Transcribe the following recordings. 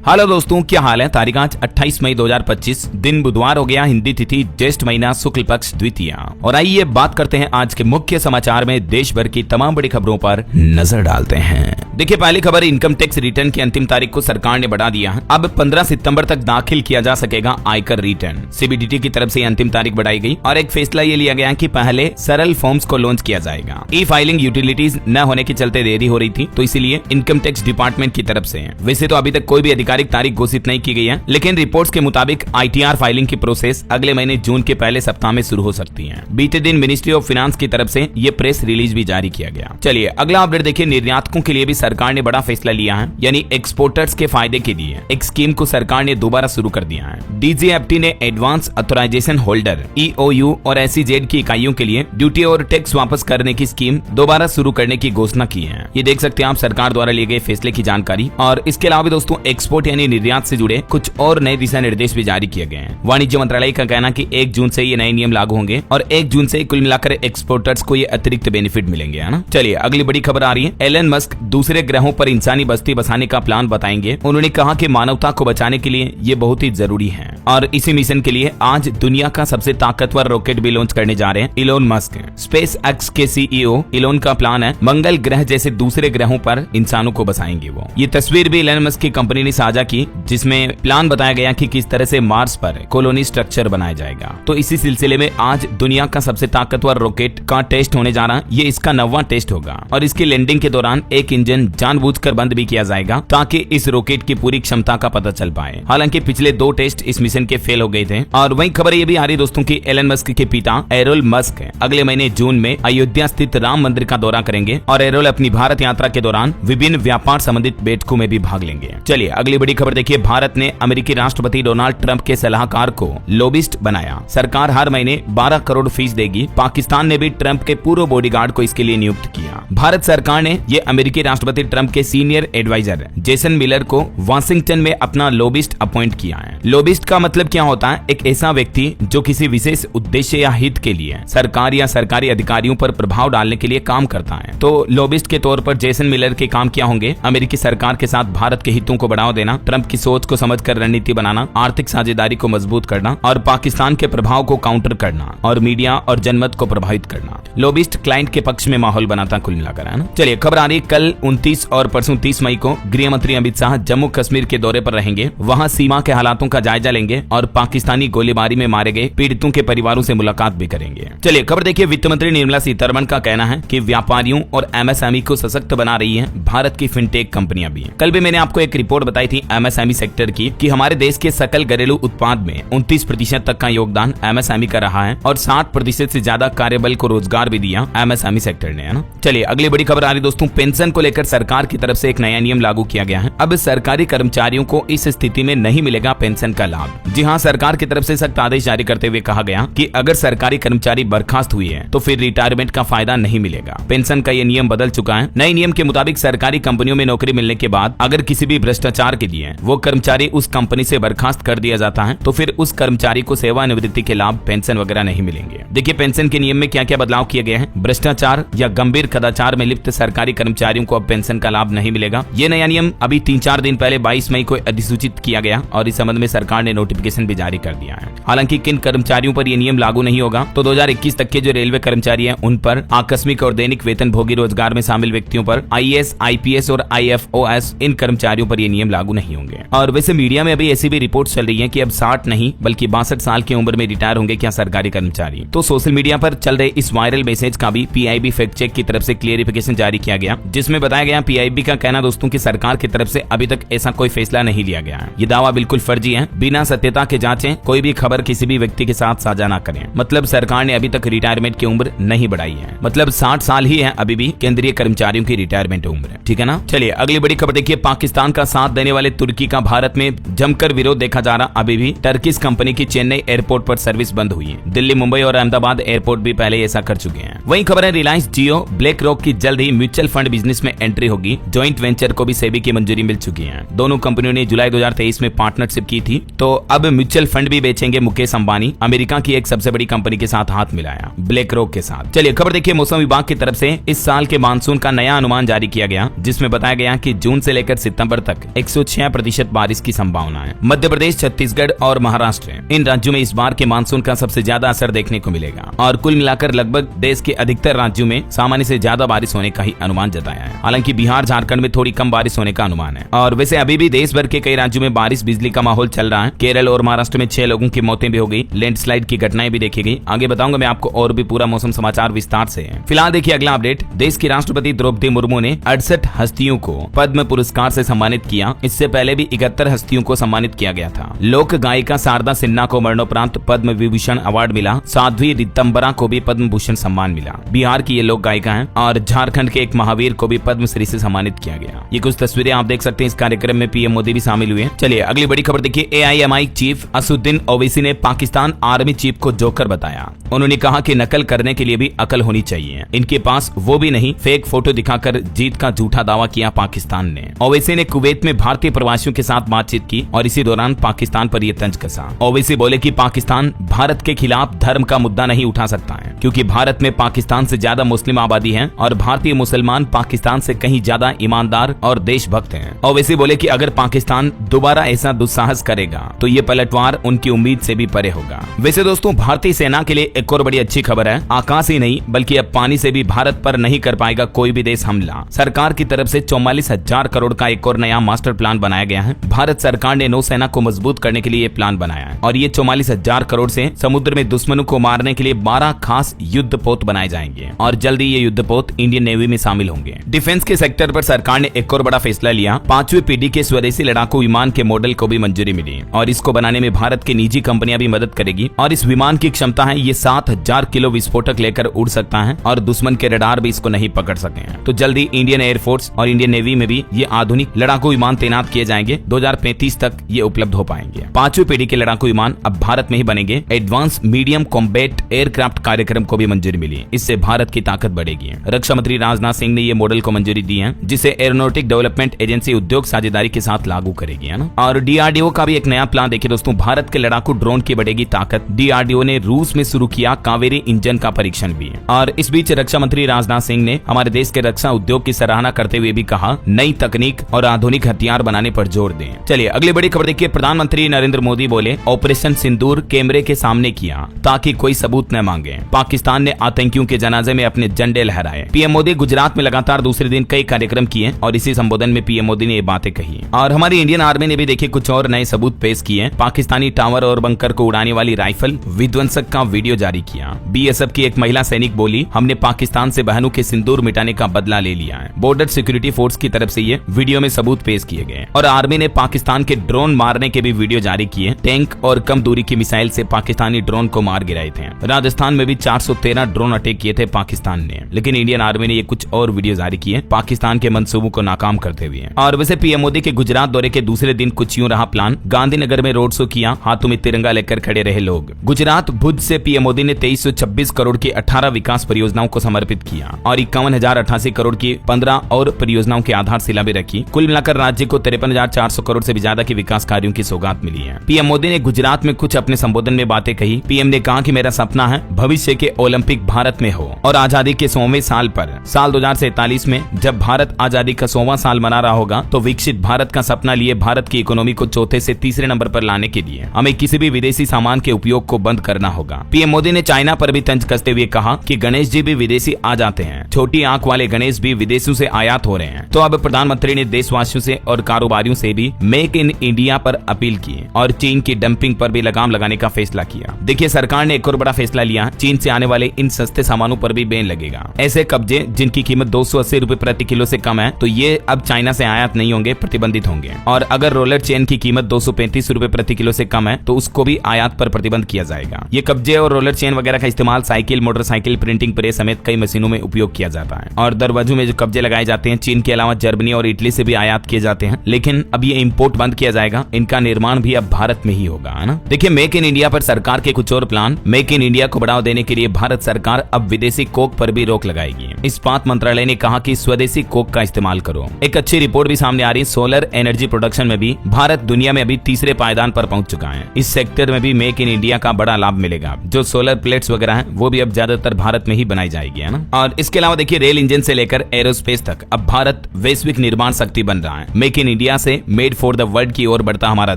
Hello दोस्तों, क्या हाल है। तारीख आज 28 मई 2025, दिन बुधवार हो गया। हिंदी तिथि ज्येष्ठ महीना शुक्ल पक्ष द्वितीया। और आइए बात करते हैं आज के मुख्य समाचार में देश भर की तमाम बड़ी खबरों पर नजर डालते हैं। देखिए, पहली खबर, इनकम टैक्स रिटर्न की अंतिम तारीख को सरकार ने बढ़ा दिया है। अब 15 सितंबर तक दाखिल किया जा सकेगा आयकर रिटर्न। सीबीडीटी की तरफ से अंतिम तारीख बढ़ाई गई और एक फैसला ये लिया गया कि पहले सरल फॉर्म्स को लॉन्च किया जाएगा। ई फाइलिंग यूटिलिटीज न होने के चलते देरी हो रही थी, तो इसीलिए इनकम टैक्स डिपार्टमेंट की तरफ से वैसे तो अभी तक कोई भी आधिकारिक तारीख घोषित नहीं की गई है, लेकिन रिपोर्ट्स के मुताबिक आईटीआर फाइलिंग की प्रोसेस अगले महीने जून के पहले सप्ताह में शुरू हो सकती है। बीते दिन मिनिस्ट्री ऑफ फाइनेंस की तरफ से ये प्रेस रिलीज भी जारी किया गया। चलिए अगला अपडेट देखिए। निर्यातकों के लिए भी सरकार ने बड़ा फैसला लिया है, यानी एक्सपोर्टर्स के फायदे के लिए एक स्कीम को सरकार ने दोबारा शुरू कर दिया है। डीजीएफटी ने एडवांस ऑथराइजेशन होल्डर ईओयू और एसईजेड की इकाइयों के लिए ड्यूटी और टैक्स वापस करने की स्कीम दोबारा शुरू करने की घोषणा की है। ये देख सकते हैं आप सरकार द्वारा लिए गए फैसले की जानकारी। और इसके अलावा दोस्तों, एक्सपोर्ट यानी निर्यात से जुड़े कुछ और नए दिशा निर्देश भी जारी किए गए हैं। वाणिज्य मंत्रालय का कहना कि 1 जून से ये नए नियम लागू होंगे और 1 जून से कुल मिलाकर एक्सपोर्टर्स को ये अतिरिक्त बेनिफिट मिलेंगे, है ना। चलिए अगली बड़ी खबर आ रही है। एलन मस्क दूसरे ग्रहों पर इंसानी बस्ती बसाने का प्लान बताएंगे। उन्होंने कहा कि मानवता को बचाने के लिए ये बहुत ही जरूरी है और इसी मिशन के लिए आज दुनिया का सबसे ताकतवर रॉकेट भी लॉन्च करने जा रहे हैं इलोन मस्क। स्पेस एक्स के सीईओ इलोन का प्लान है मंगल ग्रह जैसे दूसरे ग्रहों पर इंसानों को बसाएंगे वो। ये तस्वीर भी इलोन मस्क की कंपनी ने साझा की, जिसमें प्लान बताया गया कि किस तरह से मार्स पर कॉलोनी स्ट्रक्चर बनाया जाएगा। तो इसी सिलसिले में आज दुनिया का सबसे ताकतवर रॉकेट का टेस्ट होने जा रहा है। ये इसका 9वां टेस्ट होगा और इसकी लैंडिंग के दौरान एक इंजन जानबूझकर बंद भी किया जाएगा ताकि इस रॉकेट की पूरी क्षमता का पता चल पाए। हालांकि पिछले 2 टेस्ट इस मिशन के फेल हो गए थे। और वहीं खबर ये भी आ रही दोस्तों की एलन मस्क के पिता एरोल मस्क अगले महीने जून में अयोध्या स्थित राम मंदिर का दौरा करेंगे और एरोल अपनी भारत यात्रा के दौरान विभिन्न व्यापार संबंधित बैठकों में भी भाग लेंगे। चलिए अगली बड़ी खबर देखिए। भारत ने अमेरिकी राष्ट्रपति डोनाल्ड ट्रंप के सलाहकार को लॉबिस्ट बनाया। सरकार हर महीने 12 करोड़ फीस देगी। पाकिस्तान ने भी ट्रंप के पूर्व बॉडीगार्ड को इसके लिए नियुक्त किया। भारत सरकार ने ये अमेरिकी राष्ट्रपति ट्रंप के सीनियर एडवाइजर जेसन मिलर को वाशिंगटन में अपना लॉबिस्ट अपॉइंट किया है। लॉबिस्ट का मतलब क्या होता है? एक ऐसा व्यक्ति जो किसी विशेष उद्देश्य या हित के लिए सरकार या सरकारी अधिकारियों पर प्रभाव डालने के लिए काम करता है। तो लॉबिस्ट के तौर पर जेसन मिलर के काम क्या होंगे? अमेरिकी सरकार के साथ भारत के हितों को बढ़ावा देना, ट्रंप की सोच को समझकर रणनीति बनाना, आर्थिक साझेदारी को मजबूत करना और पाकिस्तान के प्रभाव को काउंटर करना और मीडिया और जनमत को प्रभावित करना। लॉबिस्ट क्लाइंट के पक्ष में माहौल बनाता कुल मिलाकर, है ना। चलिए खबर आ रही, कल 29 और परसों 30 मई को गृह मंत्री अमित शाह जम्मू कश्मीर के दौरे पर रहेंगे। वहां सीमा के हालातों का जायजा लेंगे और पाकिस्तानी गोलीबारी में मारे गए पीड़ितों के परिवारों से मुलाकात भी करेंगे। चलिए खबर देखिए। वित्त मंत्री निर्मला सीतारमण का कहना है कि व्यापारियों और एमएसएमई को सशक्त बना रही है भारत की फिनटेक कंपनियां भी। कल भी मैंने आपको एक रिपोर्ट बताई थी एमएसएमई सेक्टर की कि हमारे देश के सकल घरेलू उत्पाद में 29% तक का योगदान एमएसएमई का रहा है और 60% से ज्यादा कार्यबल को रोजगार भी दिया एमएसएमई सेक्टर ने, है ना। चलिए अगली बड़ी खबर आ रही दोस्तों। पेंशन को लेकर सरकार की तरफ से एक नया नियम लागू किया गया है। अब सरकारी कर्मचारियों को इस स्थिति में नहीं मिलेगा पेंशन का लाभ। जी हाँ, सरकार की तरफ से सख्त आदेश जारी करते हुए कहा गया कि अगर सरकारी कर्मचारी बर्खास्त हुए हैं तो फिर रिटायरमेंट का फायदा नहीं मिलेगा। पेंशन का ये नियम बदल चुका है। नए नियम के मुताबिक सरकारी कंपनियों में नौकरी मिलने के बाद अगर किसी भी भ्रष्टाचार के लिए वो कर्मचारी उस कंपनी से बर्खास्त कर दिया जाता है तो फिर उस कर्मचारी को सेवानिवृत्ति के लाभ, पेंशन वगैरह नहीं मिलेंगे। देखिए पेंशन के नियम में क्या क्या बदलाव किए गए हैं। भ्रष्टाचार या गंभीर कदाचार में लिप्त सरकारी कर्मचारियों को अब पेंशन का लाभ नहीं मिलेगा। ये नया नियम अभी 3-4 दिन पहले 22 मई को अधिसूचित किया गया और इस संबंध में सरकार ने नोटिफिकेशन भी जारी कर दिया है। हालांकि किन कर्मचारियों पर यह नियम लागू नहीं होगा, तो 2021 तक के जो रेलवे कर्मचारी हैं उन पर, आकस्मिक और दैनिक वेतन भोगी रोजगार में शामिल व्यक्तियों पर, आईएएस, आईपीएस और आईएफओएस इन कर्मचारियों पर ये नियम लागू नहीं होंगे। और वैसे मीडिया में अभी ऐसी भी रिपोर्ट चल रही है कि अब 60 नहीं बल्कि 62 साल की उम्र में रिटायर होंगे क्या सरकारी कर्मचारी। तो सोशल मीडिया पर चल रहे इस वायरल मैसेज का भी पीआईबी फैक्ट चेक की तरफ से क्लियरिफिकेशन जारी किया गया, जिसमें बताया गया पीआईबी का कहना दोस्तों की सरकार की तरफ से अभी तक ऐसा कोई फैसला नहीं लिया गया है। ये दावा बिल्कुल फर्जी है। बिना सत्यता के जांचें कोई भी खबर किसी भी व्यक्ति के साथ साझा न करें। मतलब सरकार ने अभी तक रिटायरमेंट की उम्र नहीं बढ़ाई है। मतलब 60 साल ही है अभी भी केंद्रीय कर्मचारियों की रिटायरमेंट उम्र, ठीक है ना। चलिए अगली बड़ी खबर देखिए। पाकिस्तान का साथ देने वाले तुर्की का भारत में जमकर विरोध देखा जा रहा। अभी भी टर्किश कंपनी की चेन्नई एयरपोर्ट पर सर्विस बंद हुई है। दिल्ली, मुंबई और अहमदाबाद एयरपोर्ट भी पहले ऐसा कर चुके हैं। वहीं खबर है रिलायंस जियो ब्लैक रॉक की जल्द ही म्यूचुअल फंड बिजनेस में एंट्री होगी। ज्वाइंट वेंचर को भी सेबी की मंजूरी मिल चुकी है। दोनों कंपनियों ने जुलाई 2023 में पार्टनरशिप की थी। थी, तो अब म्यूचुअल फंड भी बेचेंगे मुकेश अंबानी। अमेरिका की एक सबसे बड़ी कंपनी के साथ हाथ मिलाया, ब्लैक रॉक के साथ। चलिए खबर देखिए, मौसम विभाग की तरफ से इस साल के मानसून का नया अनुमान जारी किया गया, जिसमें बताया गया कि जून से लेकर सितंबर तक 106% बारिश की संभावना है। मध्य प्रदेश, छत्तीसगढ़ और महाराष्ट्र, इन राज्यों में इस बार के मानसून का सबसे ज्यादा असर देखने को मिलेगा और कुल मिलाकर लगभग देश के अधिकतर राज्यों में सामान्य से ज्यादा बारिश होने का ही अनुमान जताया है। हालांकि बिहार, झारखंड में थोड़ी कम बारिश होने का अनुमान है। और वैसे अभी भी देश भर के कई राज्यों में बारिश बिजली का माहौल चल रहा है। केरल और महाराष्ट्र में 6 लोगों की मौतें भी हो गई, लैंडस्लाइड की घटनाएं भी देखी गई। आगे बताऊंगा मैं आपको और भी पूरा मौसम समाचार विस्तार से। फिलहाल देखिए अगला अपडेट। देश की राष्ट्रपति द्रौपदी मुर्मू ने 68 हस्तियों को पद्म पुरस्कार से सम्मानित किया। इससे पहले भी 71 हस्तियों को सम्मानित किया गया था। लोक गायिका शारदा सिन्हा को मरणोपरांत पद्म विभूषण अवार्ड मिला। साध्वी रितंबरा को भी पद्म भूषण सम्मान मिला। बिहार की ये लोक गायिका है। और झारखंड के एक महावीर को भी पद्मश्री से सम्मानित किया गया। ये कुछ तस्वीरें आप देख सकते हैं। इस कार्यक्रम में पीएम मोदी भी शामिल हुए। चलिए अगली बड़ी खबर देखिए। AIMI चीफ असदुद्दीन ओवैसी ने पाकिस्तान आर्मी चीफ को जोकर बताया। उन्होंने कहा कि नकल करने के लिए भी अकल होनी चाहिए, इनके पास वो भी नहीं। फेक फोटो दिखाकर जीत का झूठा दावा किया पाकिस्तान ने। ओवैसी ने कुवैत में भारतीय प्रवासियों के साथ बातचीत की और इसी दौरान पाकिस्तान पर यह तंज कसा। ओवैसी बोले कि पाकिस्तान भारत के खिलाफ धर्म का मुद्दा नहीं उठा सकता है, क्योंकि भारत में पाकिस्तान से ज्यादा मुस्लिम आबादी है और भारतीय मुसलमान पाकिस्तान से कहीं ज्यादा ईमानदार और देशभक्त हैं। ओवैसी बोले कि अगर पाकिस्तान दोबारा ऐसा दुस्साहस करेगा तो ये पलटवार उनकी उम्मीद से भी परे होगा। वैसे दोस्तों, भारतीय सेना के लिए एक और बड़ी अच्छी खबर है। आकाश ही नहीं बल्कि अब पानी से भी भारत पर नहीं कर पाएगा कोई भी देश हमला। सरकार की तरफ से 44,000 करोड़ का एक और नया मास्टर प्लान बनाया गया है। भारत सरकार ने नौसेना को मजबूत करने के लिए ये प्लान बनाया है और ये 44,000 करोड़ से समुद्र में दुश्मनों को मारने के लिए 12 खास युद्धपोत बनाए जाएंगे और जल्दी ये युद्धपोत इंडियन नेवी में शामिल होंगे। डिफेंस के सेक्टर पर सरकार ने एक और बड़ा फैसला लिया। 5वीं पीढ़ी के स्वदेशी लड़ाकू विमान के मॉडल को भी मंजूरी मिली और इसको बनाने में भारत की निजी कंपनियां भी मदद करेगी। और इस विमान की क्षमता है ये 7,000 किलो विस्फोटक लेकर उड़ सकता है और दुश्मन के रडार भी इसको नहीं पकड़ सके हैं। तो जल्दी इंडियन एयरफोर्स और इंडियन नेवी में भी ये आधुनिक लड़ाकू विमान तैनात किए जाएंगे। 2035 तक ये उपलब्ध हो पाएंगे। 5वीं पीढ़ी के लड़ाकू विमान अब भारत में ही बनेंगे। एडवांस मीडियम कॉम्बैट एयरक्राफ्ट कार्यक्रम को भी मंजूरी मिली। इससे भारत की ताकत बढ़ेगी। रक्षा मंत्री राजनाथ सिंह ने ये मॉडल को मंजूरी दी है, जिसे एरोनॉटिक डेवलपमेंट एजेंसी उद्योग साझेदारी के साथ लागू करेगी, है ना। और DRDO का भी एक नया प्लान देखिए दोस्तों। भारत के लड़ाकू ड्रोन की बढ़ेगी ताकत। DRDO ने रूस में शुरू किया कावेरी इंजन का परीक्षण भी। और इस बीच रक्षा मंत्री राजनाथ सिंह ने हमारे देश के रक्षा उद्योग की सराहना करते हुए भी कहा, नई तकनीक और आधुनिक हथियार बनाने पर जोर दें। चलिए अगली बड़ी खबर देखिए। प्रधानमंत्री नरेंद्र मोदी बोले, ऑपरेशन सिंदूर कैमरे के सामने किया ताकि कोई सबूत न मांगे। पाकिस्तान ने आतंकियों के जनाजे में अपने झंडे लहराए। पीएम मोदी गुजरात में लगातार दूसरे दिन कई कार्यक्रम किए और इसी संबोधन में पीएम मोदी ने ये बातें कही। और हमारी इंडियन आर्मी ने भी देखिए कुछ और नए सबूत पेश किए। पाकिस्तानी टावर और बंकर को उड़ाने वाली राइफल विध्वंसक का वीडियो जारी किया। BSF की एक महिला सैनिक बोली, हमने पाकिस्तान से बहनों के सिंदूर मिटाने का बदला ले लिया है। बॉर्डर सिक्योरिटी फोर्स की तरफ से ये वीडियो में सबूत पेश किए गए। और आर्मी ने पाकिस्तान के ड्रोन मारने के भी वीडियो जारी किए। टैंक और कम दूरी की मिसाइल से पाकिस्तानी ड्रोन को मार गिराए थे। राजस्थान में भी 413 ड्रोन अटैक किए थे पाकिस्तान ने, लेकिन इंडियन आर्मी ने ये कुछ और वीडियो जारी किए पाकिस्तान के मंसूबों को नाकाम करते हुए। और वैसे पीएम मोदी के गुजरात दौरे के दूसरे दिन कुछ यूं रहा प्लान। गांधीनगर में रोड शो किया, हाथों में तिरंगा लेकर खड़े रहे लोग। गुजरात भुज से पीएम मोदी ने 2326 करोड़ की 18 विकास परियोजनाओं को समर्पित किया और 51,088 करोड़ की 15 और परियोजनाओं की आधारशिला भी रखी। कुल मिलाकर राज्य को 53,400 करोड़ से भी ज्यादा की विकास कार्यों की सौगात मिली है। पीएम मोदी ने गुजरात में कुछ अपने संबोधन में बातें कही। पीएम ने कहा कि मेरा सपना है भविष्य के ओलंपिक भारत में हो और आजादी के 100वें साल पर साल 2047 में जब भारत आजादी का 100वां साल मना रहा होगा तो विकसित भारत का सपना लिए भारत की इकोनॉमी को चौथे से तीसरे नंबर पर लाने के लिए हमें किसी भी विदेशी सामान के उपयोग को बंद करना होगा। पीएम मोदी ने चाइना पर भी तंज कसते हुए कहा कि गणेश जी भी विदेशी आ जाते हैं, छोटी आंख वाले गणेश भी विदेशों से आयात हो रहे हैं। तो अब प्रधानमंत्री ने देशवासियों से और कारोबारियों से भी मेक इन इंडिया पर अपील की और चीन की डंपिंग पर भी लगाम लगाने का फैसला किया। देखिए सरकार ने एक और बड़ा फैसला लिया, चीन से आने वाले इन सस्ते सामानों पर भी बैन लगेगा। ऐसे कब्जे जिनकी कीमत 280 रुपए प्रति किलो से कम है तो ये अब चाइना से आयात नहीं होंगे, प्रतिबंधित होंगे। और अगर रोलर चेन की कीमत 235 रुपए प्रति किलो से कम है तो उसको भी आयात पर प्रतिबंध किया जाएगा। ये कब्जे और रोलर चेन वगैरह का इस्तेमाल साइकिल, मोटरसाइकिल, प्रिंटिंग प्रेस समेत कई मशीनों में उपयोग किया जाता है। और दरवाजों में जो कब्जे लगाए जाते हैं चीन के अलावा जर्मनी और इटली से भी आयात किए जाते हैं, लेकिन अब ये इम्पोर्ट बंद किया जाएगा। इनका निर्माण भी अब भारत में ही होगा, है ना। देखिए मेक इन इंडिया पर सरकार के कुछ और प्लान। मेक इन इंडिया को बढ़ावा देने के लिए भारत सरकार अब विदेशी कोक पर भी रोक लगाएगी। इस्पात मंत्रालय ने कहा कि स्वदेशी कोक का इस्तेमाल करो। एक अच्छी रिपोर्ट भी सामने आ रही है, सोलर एनर्जी प्रोडक्शन में भी भारत दुनिया में अभी भी तीसरे पायदान पर पहुंच चुका है। इस सेक्टर में भी मेक इन इंडिया का बड़ा लाभ मिलेगा। जो सोलर प्लेट्स वगैरह है वो भी अब ज्यादातर भारत में ही बनाई जाएगी, है ना। और इसके अलावा देखिए रेल इंजन से लेकर एरोस्पेस तक अब भारत वैश्विक निर्माण शक्ति बन रहा है। मेक इन इंडिया से मेड फॉर द वर्ल्ड की ओर बढ़ता हमारा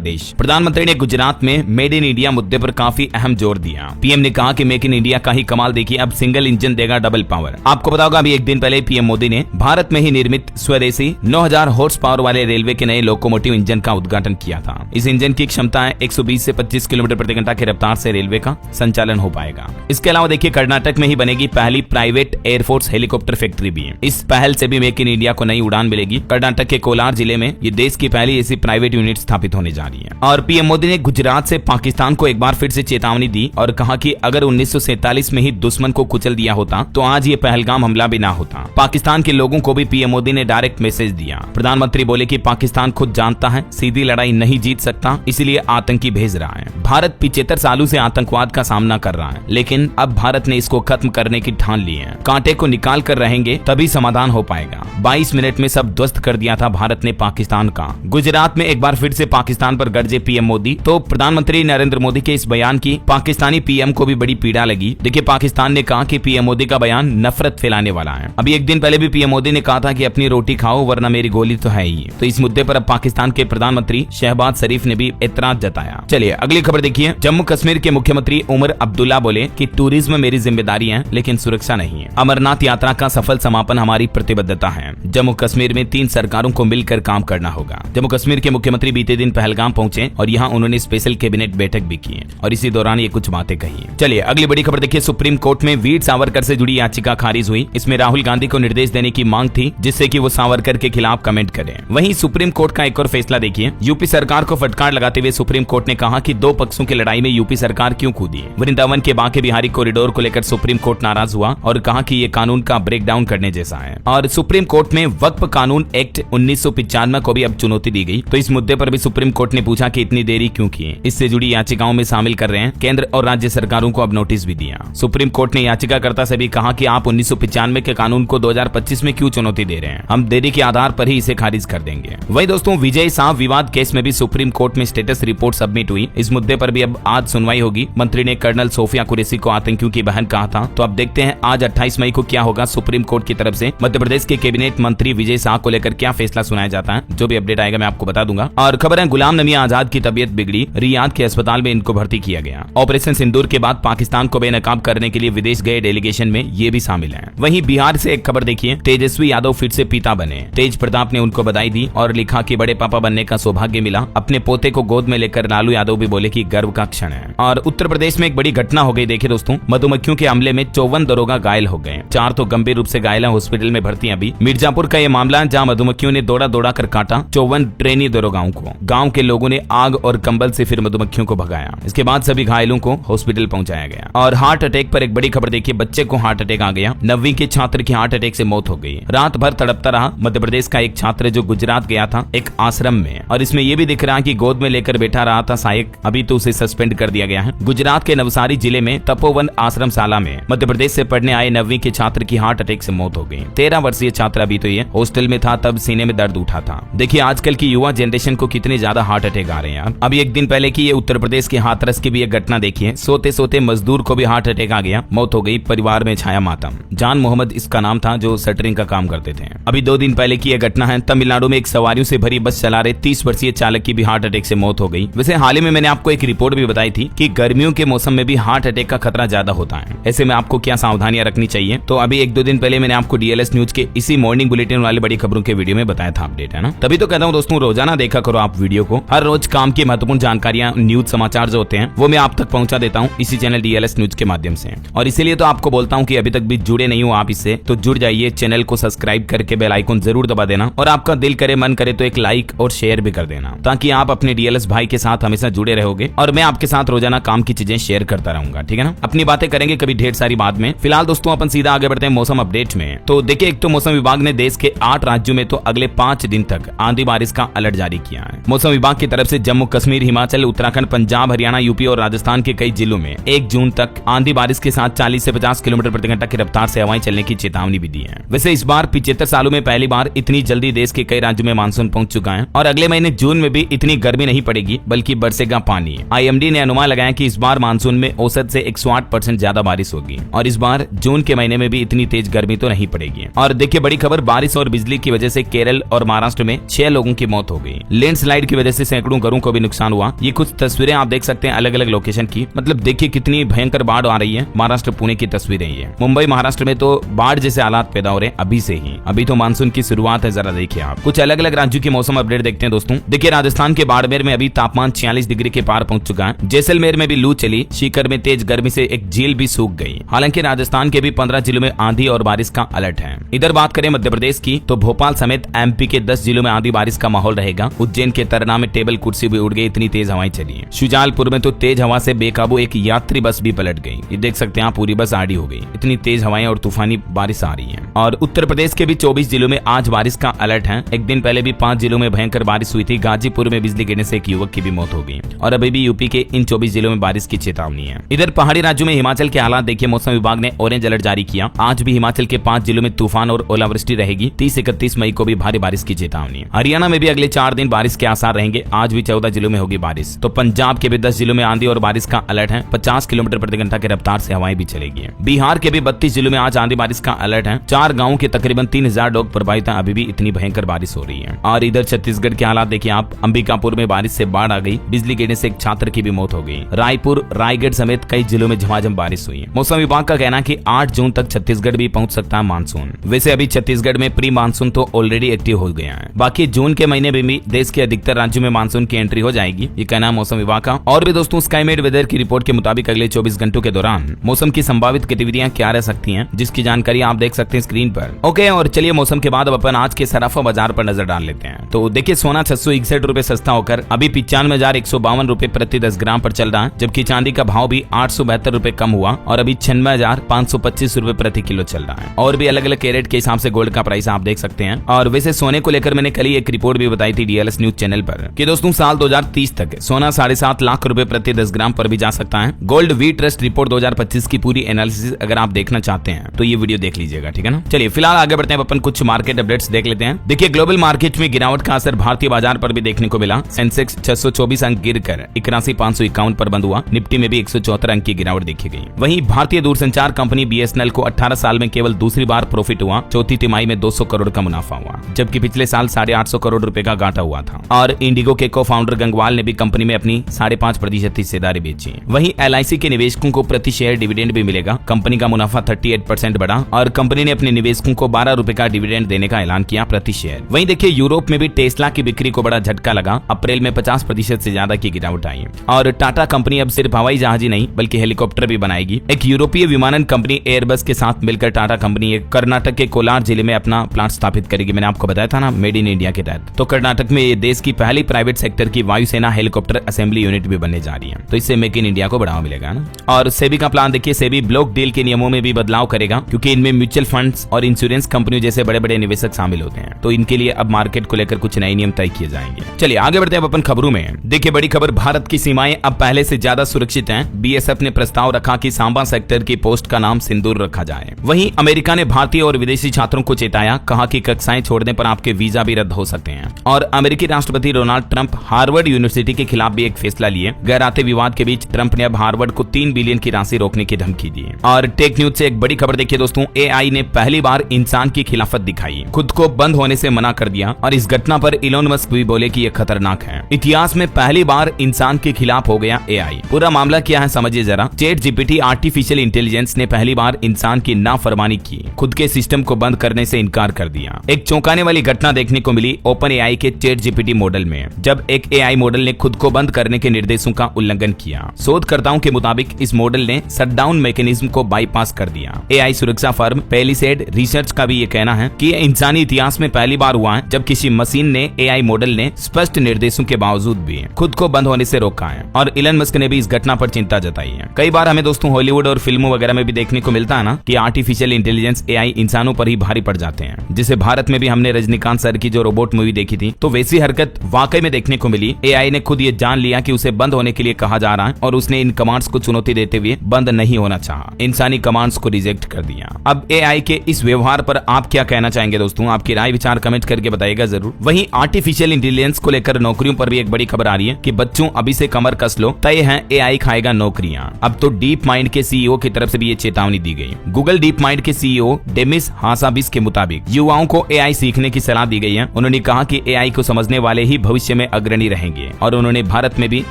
देश। प्रधानमंत्री ने गुजरात में मेड इन इंडिया मुद्दे पर काफी अहम जोर दिया। पीएम ने कहा कि मेक इन इंडिया का ही कमाल देखिए, अब सिंगल इंजन देगा डबल पावर। आपको पता होगा अभी एक दिन पहले पीएम मोदी ने भारत में ही निर्मित स्वदेशी 9000 हॉर्स पावर वाले रेलवे के नए लोकोमोटिव इंजन का उद्घाटन किया था। इस इंजन की क्षमता है 120 से 25 किलोमीटर प्रति घंटा की रफ्तार से रेलवे का संचालन हो पाएगा। इसके अलावा देखिए कर्नाटक में ही बनेगी पहली प्राइवेट एयरफोर्स हेलीकॉप्टर फैक्ट्री भी है। इस पहल से भी मेक इन इंडिया को नई उड़ान मिलेगी। कर्नाटक के कोलार जिले में ये देश की पहली ऐसी प्राइवेट यूनिट स्थापित होने जा रही है। और पीएम मोदी ने गुजरात से पाकिस्तान को एक बार फिर से चेतावनी दी और कहा कि अगर 1947 में ही दुश्मन को कुचल दिया होता तो आज ये पहलगाम हमला भी ना होता। पाकिस्तान के लोगों को भी पीएम मोदी ने डायरेक्ट मैसेज दिया। प्रधानमंत्री बोले कि पाकिस्तान खुद जानता है सीधी लड़ाई नहीं जीत सकता, इसलिए आतंकी भेज रहा है। भारत 75 सालों से आतंकवाद का सामना कर रहा है, लेकिन अब भारत ने इसको खत्म करने की ठान ली है। कांटे को निकाल कर रहेंगे तभी समाधान हो पाएगा। 22 मिनट में सब ध्वस्त कर दिया था भारत ने पाकिस्तान का। गुजरात में एक बार फिर से पाकिस्तान पर गरजे पीएम मोदी। तो प्रधानमंत्री नरेंद्र मोदी के इस बयान की पाकिस्तानी पीएम को भी बड़ी पीड़ा लगी। देखिए पाकिस्तान ने कहा कि पीएम मोदी का बयान नफरत फैलाने वाला है। अभी एक दिन पहले भी पीएम मोदी ने कहा था कि अपनी रोटी खाओ वरना मेरी गोली तो है ही। तो इस मुद्दे पर अब पाकिस्तान के प्रधानमंत्री शहबाज शरीफ ने भी एतराज जताया। चलिए अगली खबर देखिए। जम्मू कश्मीर के मुख्यमंत्री उमर अब्दुल्ला बोले कि टूरिज्म मेरी जिम्मेदारी है लेकिन सुरक्षा नहीं है। अमरनाथ यात्रा का सफल समापन हमारी प्रतिबद्धता है। जम्मू कश्मीर में 3 सरकारों को मिलकर काम करना होगा। जम्मू कश्मीर के मुख्यमंत्री बीते दिन पहलगाम पहुंचे और यहाँ उन्होंने स्पेशल कैबिनेट बैठक भी की और इसी दौरान ये कुछ बातें कही। चलिए अगली बड़ी खबर देखिए। सुप्रीम कोर्ट में वीर सावरकर से जुड़ी याचिका खारिज हुई। इसमें राहुल गांधी को निर्देश देने की मांग थी जिससे कि वो सावरकर के खिलाफ कमेंट करें। वहीं सुप्रीम कोर्ट का एक और फैसला देखिए। यूपी सरकार को फटकार लगाते हुए सुप्रीम कोर्ट ने कहा कि 2 पक्षों की लड़ाई में यूपी सरकार क्यों कूदी। वृंदावन के बांके बिहारी कॉरिडोर को लेकर सुप्रीम कोर्ट नाराज हुआ और कहा कि ये कानून का ब्रेकडाउन करने जैसा है। और सुप्रीम कोर्ट में वक्फ कानून एक्ट 1995 को भी अब चुनौती दी गई। तो इस मुद्दे पर भी सुप्रीम कोर्ट ने पूछा कि इतनी देरी क्यों की। इससे जुड़ी याचिकाओं में शामिल कर रहे हैं। केंद्र और राज्य सरकारों को अब नोटिस भी दिया। सुप्रीम कोर्ट ने याचिकाकर्ता से भी कहा कि आप 1995 के कानून को 2025 में क्यों चुनौती दे रहे हैं। हम देरी के आधार पर ही इसे खारिज कर देंगे। वही दोस्तों विजय शाह विवाद केस में भी सुप्रीम कोर्ट में स्टेटस रिपोर्ट सबमिट हुई। इस मुद्दे पर भी अब आज सुनवाई होगी। मंत्री ने कर्नल सोफिया कुरैशी को आतंकियों की बहन कहा था। तो अब देखते हैं आज 28 मई को क्या होगा। सुप्रीम कोर्ट की तरफ से मध्य प्रदेश के कैबिनेट मंत्री विजय शाह को लेकर क्या फैसला सुनाया जाता है। जो भी अपडेट आएगा मैं आपको बता दूंगा। और खबर है गुलाम नबी आजाद की तबीयत बिगड़ी, रियाद के अस्पताल में इनको भर्ती किया गया। ऑपरेशन सिंदूर के बाद पाकिस्तान को बेनकाब करने के लिए विदेश गए डेलीगेशन में ये भी शामिल है। वहीं बिहार से एक खबर देखिए। तेजस्वी यादव फिर से पिता बने। तेज प्रताप ने उनको बधाई दी और लिखा कि बड़े पापा बनने का सौभाग्य मिला। अपने पोते को गोद में लेकर लालू यादव भी बोले कि गर्व का क्षण है। और उत्तर प्रदेश में एक बड़ी घटना हो गई। देखिए दोस्तों मधुमक्खियों के हमले में 54 दरोगा घायल हो गए। 4 तो गंभीर रूप से घायल हैं, हॉस्पिटल में भर्ती हैं। अभी मिर्जापुर का ये मामला है जहां मधुमक्खियों ने दौड़ा दौड़ा कर काटा 54 ट्रेनी दरोगाओं को। गांव के लोगों ने आग और कंबल से फिर मधुमक्खियों को भगाया। इसके बाद सभी घायलों को हॉस्पिटल पहुंचाया गया। और हार्ट अटैक पर एक बड़ी खबर देखिए। बच्चे को हार्ट अटैक आ गया। 9वीं के छात्र की हार्ट अटैक से मौत हो गई। रात भर तड़पता रहा मध्य प्रदेश का एक छात्र जो गुजरात गया था एक आश्रम में। और इसमें यह भी दिख रहा है कि गोद में लेकर बैठा रहा था सहायक। अभी तो उसे सस्पेंड कर दिया गया है। गुजरात के नवसारी जिले में तपोवन आश्रमशाला में मध्य प्रदेश से पढ़ने आए 9वीं के छात्र की हार्ट अटैक से मौत हो गई। 13 वर्षीय छात्र अभी तो ये हॉस्टल में था तब सीने में दर्द उठा था। देखिए आजकल की युवा जनरेशन को कितने ज्यादा हार्ट अटैक आ रहे हैं। अभी एक दिन पहले की ये उत्तर प्रदेश के हाथरस की भी एक घटना देखिए। सोते सोते मजदूर को भी हार्ट अटैक आ गया, मौत हो गई। परिवार में छाया मातम। जान मोहम्मद इसका नाम था जो शटरिंग का काम करते थे। अभी 2 दिन पहले की यह घटना है। तमिलनाडु में एक सवारियों से भरी बस चला रहे 30 वर्षीय चालक की भी हार्ट अटैक से मौत हो गई। वैसे हाल ही में मैंने आपको एक रिपोर्ट भी बताई थी कि गर्मियों के मौसम में भी हार्ट अटैक का खतरा ज्यादा होता है। ऐसे में आपको क्या सावधानियां रखनी चाहिए। तो अभी 1-2 दिन पहले मैंने आपको डीएलएस न्यूज के इसी मॉर्निंग बुलेटिन वाली बड़ी खबरों के वीडियो में बताया था अपडेट, है ना। तभी तो कहता हूँ दोस्तों रोजाना देखा करो आप वीडियो को। हर रोज काम की महत्वपूर्ण जानकारियां न्यूज समाचार जो होते हैं वो मैं आप तक पहुंचा देता हूँ इसी चैनल डीएलएस न्यूज के माध्यम से। और इसीलिए तो आपको बोलता हूँ कि अभी तक भी जुड़े नहीं हो आप इससे तो जुड़ जाइए। चैनल को सब्सक्राइब करके बेल आइकन जरूर दबा देना और आपका दिल करे मन करे तो एक लाइक और शेयर भी कर देना ताकि आप अपने डीएलएस भाई के साथ हमेशा जुड़े रहोगे और मैं आपके साथ रोजाना काम की चीजें शेयर करता रहूंगा। ठीक है ना। अपनी बातें करेंगे कभी ढेर सारी बाद में। फिलहाल दोस्तों अपन सीधा आगे बढ़ते हैं मौसम अपडेट में। तो देखिए एक तो मौसम विभाग ने देश के 8 राज्यों में तो अगले 5 दिन तक आंधी बारिश का अलर्ट जारी किया है। मौसम विभाग की तरफ से जम्मू कश्मीर, हिमाचल, उत्तराखंड, पंजाब, हरियाणा, यूपी और राजस्थान के कई जिलों में 1 जून तक आंधी बारिश के साथ 40 से 50 किलोमीटर प्रति घंटा की रफ्तार से हवाएं चलने की चेतावनी भी दी है। वैसे इस बार 75 सालों में पहली बार इतनी जल्दी देश के कई राज्यों में मानसून पहुंच चुका है और अगले महीने जून में भी इतनी गर्मी नहीं पड़ेगी बल्कि बरसेगा पानी। IMD ने अनुमान लगाया कि इस बार मानसून में औसत से 108% ज्यादा बारिश होगी और इस बार जून के महीने में भी इतनी तेज गर्मी तो नहीं पड़ेगी। और देखिए बड़ी खबर, बारिश और बिजली की वजह से केरल और महाराष्ट्र में 6 लोगों की मौत हो गई। लैंडस्लाइड की वजह से सैकड़ों घरों को भी नुकसान हुआ। ये कुछ तस्वीरें आप देख सकते हैं अलग अलग लोकेशन की। मतलब देखिए कितनी भयंकर बाढ़ आ रही है। महाराष्ट्र पुणे की तस्वीरें ये, मुंबई महाराष्ट्र में तो बाढ़ जैसे हालात पैदा हो रहे हैं अभी से ही। अभी तो मानसून की शुरुआत है, जरा देखिए आप। कुछ अलग अलग राज्यों की मौसम अपडेट देखते हैं दोस्तों। देखिए राजस्थान के बाड़मेर में अभी तापमान 46 डिग्री के पार पहुंच चुका है। जैसलमेर में भी लू चली, सीकर में तेज गर्मी से एक झील भी सूख गई। हालांकि राजस्थान के भी 15 जिलों में आंधी और बारिश का अलर्ट है। इधर बात करें मध्य प्रदेश की तो भोपाल समेत MP के 10 जिलों में आंधी बारिश का माहौल रहेगा। उज्जैन के तरना में टेबल कुर्सी भी उड़ गई, इतनी तेज हवाएं चली है। शुजालपुर में तो तेज हवा से बेकाबू एक यात्री बस भी पलट गई। ये देख सकते हैं आप, पूरी बस आड़ी हो गई, इतनी तेज हवाएं और तूफानी बारिश आ रही है। और उत्तर प्रदेश के भी 24 जिलों में आज बारिश का अलर्ट है। एक दिन पहले भी 5 जिलों में भयंकर बारिश हुई थी। गाजीपुर में बिजली गिरने से एक युवक की भी मौत हो गई और अभी भी यूपी के इन 24 जिलों में बारिश की चेतावनी है। इधर पहाड़ी राज्यों में हिमाचल के हालात देखिए, मौसम विभाग ने ऑरेंज अलर्ट जारी किया। आज भी हिमाचल के 5 जिलों में तूफान और ओलावृष्टि रहेगी। 30-31 मई को भी भारी बारिश की चेतावनी है। हरियाणा में भी अगले 4 दिन बारिश के आसार रहेंगे। आज भी 14 जिलों में होगी बारिश। तो पंजाब के भी 10 जिलों में आंधी और बारिश का अलर्ट है। 50 किलोमीटर प्रति घंटा की रफ्तार से हवाएं भी चलेगी। बिहार के भी 32 जिलों में आज आंधी बारिश का अलर्ट है। 4 गाँव के तकरीबन 3000 लोग प्रभावित हैं। अभी भी इतनी भयंकर बारिश हो रही है। और इधर छत्तीसगढ़ के हालात देखिए आप, अंबिकापुर में बारिश से बाढ़ आ गई। बिजली गिरने से एक छात्र की भी मौत हो गई। रायपुर, रायगढ़ समेत कई जिलों में झमाझम बारिश हुई। मौसम विभाग का कहना है कि 8 जून तक छत्तीसगढ़ भी पहुंच सकता है मानसून। वैसे अभी छत्तीसगढ़ में प्री मानसून तो ऑलरेडी एक्टिव हो गया है। बाकी जून के महीने में भी देश के अधिकतर राज्यों में मानसून की एंट्री हो जाएगी, ये कहना है मौसम विभाग का। और भी दोस्तों स्काईमेड वेदर की रिपोर्ट के मुताबिक अगले 24 घंटों के दौरान मौसम की संभावित गतिविधियां क्या रह सकती हैं, जिसकी जानकारी आप देख सकते हैं स्क्रीन पर। ओके, और चलिए मौसम के बाद अब अपन आज के सराफा बाजार पर नजर डाल लेते हैं। तो देखिए सोना 661 रुपए सस्ता होकर अभी 95,152 रुपए प्रति 10 ग्राम पर चल रहा है, जबकि चांदी का भाव भी 872 रुपए कम हुआ और अभी 96,525 रुपए प्रति किलो चल रहा है। और भी अलग अलग कैरेट के हिसाब से गोल्ड का प्राइस आप देख सकते हैं। और वैसे सोने को लेकर मैंने कल ही एक रिपोर्ट भी बताई थी DLS न्यूज चैनल पर कि दोस्तों साल 2030 तक सोना 7.5 लाख रुपए प्रति 10 ग्राम पर भी जा सकता है। गोल्ड वी ट्रस्ट रिपोर्ट 2025 की पूरी एनालिसिस अगर आप देखना चाहते हैं तो ये वीडियो देख लीजिएगा, ठीक है ना। चलिए फिलहाल आगे बढ़ते हैं, अपन कुछ मार्केट अपडेट्स देख लेते हैं। देखिए ग्लोबल मार्केट में गिरावट का असर भारतीय बाजार पर भी देखने को मिला। सेंसेक्स 624 अंक गिरकर 81,551 पर बंद हुआ। निफ्टी में भी 174 अंक की गिरावट देखी गई। वहीं भारतीय दूरसंचार कंपनी BSNL को 18 साल में केवल दूसरी बार प्रॉफिट हुआ। चौथी तिमाही में 200 करोड़ का मुनाफा हुआ, जबकि पिछले साल 850 करोड़ रुपए का घाटा हुआ था। और इंडिगो के को फाउंडर गंगवाल ने भी कंपनी में अपनी 5.5% हिस्सेदारी बेची। वहीं LIC के निवेशकों को प्रति शेयर डिविडेंड भी मिलेगा। कंपनी का मुनाफा 38% बढ़ा और कंपनी ने अपने निवेशकों को 12 रुपए का डिविडेंड देने का ऐलान किया प्रति शेयर। वहीं देखिए यूरोप में भी टेस्ला की बिक्री को बड़ा झटका लगा। अप्रैल में 50% से ज्यादा की गिरावट आई। और टाटा कंपनी अब सिर्फ हवाई जहाज ही नहीं बल्कि हेलीकॉप्टर भी बनाएगी। एक यूरोपीय विमानन कंपनी एयरबस के साथ मिलकर टाटा कंपनी एक कर्नाटक के कोलार जिले में अपना प्लांट स्थापित करेगी। मैंने आपको बताया था ना, मेड इन इंडिया के तहत। तो कर्नाटक में ये देश की पहली प्राइवेट सेक्टर की वायुसेना हेलीकॉप्टर असेंबली यूनिट भी बनने जा रही है। तो इससे मेक इन इंडिया को बढ़ावा मिलेगा ना। और सेबी का प्लान देखिए, सेबी ब्लॉक डील के नियमों में भी बदलाव करेगा, क्योंकि इनमें म्यूचुअल फंड्स और इंश्योरेंस कंपनियों जैसे बड़े बड़े निवेशक शामिल होते हैं। तो इनके लिए अब मार्केट को लेकर कुछ नए नियम तय किए जाएंगे। चलिए आगे बढ़ते हैं अपन खबरों में। देखिए बड़ी खबर, भारत की सीमाएं अब पहले से ज्यादा सुरक्षित हैं। BSF ने प्रस्ताव रखा कि सांबा सेक्टर की पोस्ट का नाम सिंदूर रखा जाए। वहीं अमेरिका ने भारतीय और विदेशी छात्रों को चेताया, कहा कि कक्षाएं छोड़ने पर आपके वीजा भी रद्द हो सकते हैं। और अमेरिकी राष्ट्रपति डोनाल्ड ट्रंप हार्वर्ड यूनिवर्सिटी के खिलाफ भी एक फैसला लिए। गहराते विवाद के बीच ट्रंप ने अब हार्वर्ड को 3 बिलियन की राशि रोकने की धमकी दी। और टेक न्यूज से एक बड़ी खबर देखिए दोस्तों, AI ने पहली बार इंसान की खिलाफत दिखाई, खुद को बंद होने से मना कर दिया। और इस घटना पर इलोन मस्क भी बोले कि यह खतरनाक है। इतिहास में पहली बार इंसान के खिलाफ हो गया AI। पूरा मामला क्या है समझिए जरा। ChatGPT आर्टिफिशियल इंटेलिजेंस ने पहली बार इंसान की नाफरमानी की, खुद के सिस्टम को बंद करने से इनकार कर दिया। एक चौंकाने वाली घटना देखने को मिली OpenAI के ChatGPT मॉडल में, जब एक AI मॉडल ने खुद को बंद करने के निर्देशों का उल्लंघन किया। शोधकर्ताओं के मुताबिक इस मॉडल ने शटडाउन मैकेनिज्म को बाईपास कर दिया। AI सुरक्षा फर्म पैलिसेड रिसर्च का भी ये कहना है कि इंसानी इतिहास में पहली बार हुआ है जब किसी मशीन ने AI मॉडल ने स्पष्ट निर्देशों के बावजूद भी खुद को बंद होने से रोका है। और इलन मस्क ने भी इस घटना पर चिंता जताई है। कई बार हमें दोस्तों हॉलीवुड और फिल्मों वगैरह में भी देखने को मिलता है ना कि आर्टिफिशियल इंटेलिजेंस AI इंसानों पर ही भारी पड़ जाते हैं। जिसे भारत में भी हमने रजनीकांत सर की जो रोबोट मूवी देखी थी, तो वैसी हरकत वाकई में देखने को मिली। AI ने खुद ये जान लिया कि उसे बंद होने के लिए कहा जा रहा है और उसने इन कमांड्स को चुनौती देते हुए बंद नहीं होना चाहा, इंसानी कमांड्स को रिजेक्ट कर दिया। अब AI के इस व्यवहार पर आप क्या कहना चाहेंगे दोस्तों? आपकी राय विचार कमेंट करके बताइएगा जरूर। वहीं आर्टिफिशियल इंटेलिजेंस को लेकर लेकर नौकरियों पर भी एक बड़ी खबर आ रही है कि बच्चों अभी से कमर कस लो, तय है एआई खाएगा नौकरियां। अब तो डीप माइंड के सीईओ की तरफ से भी ये चेतावनी दी गई। गूगल डीप माइंड के सीईओ डेमिस हासाबिस के मुताबिक युवाओं को एआई सीखने की सलाह दी गई है। उन्होंने कहा कि एआई को समझने वाले ही भविष्य में अग्रणी रहेंगे और उन्होंने भारत में भी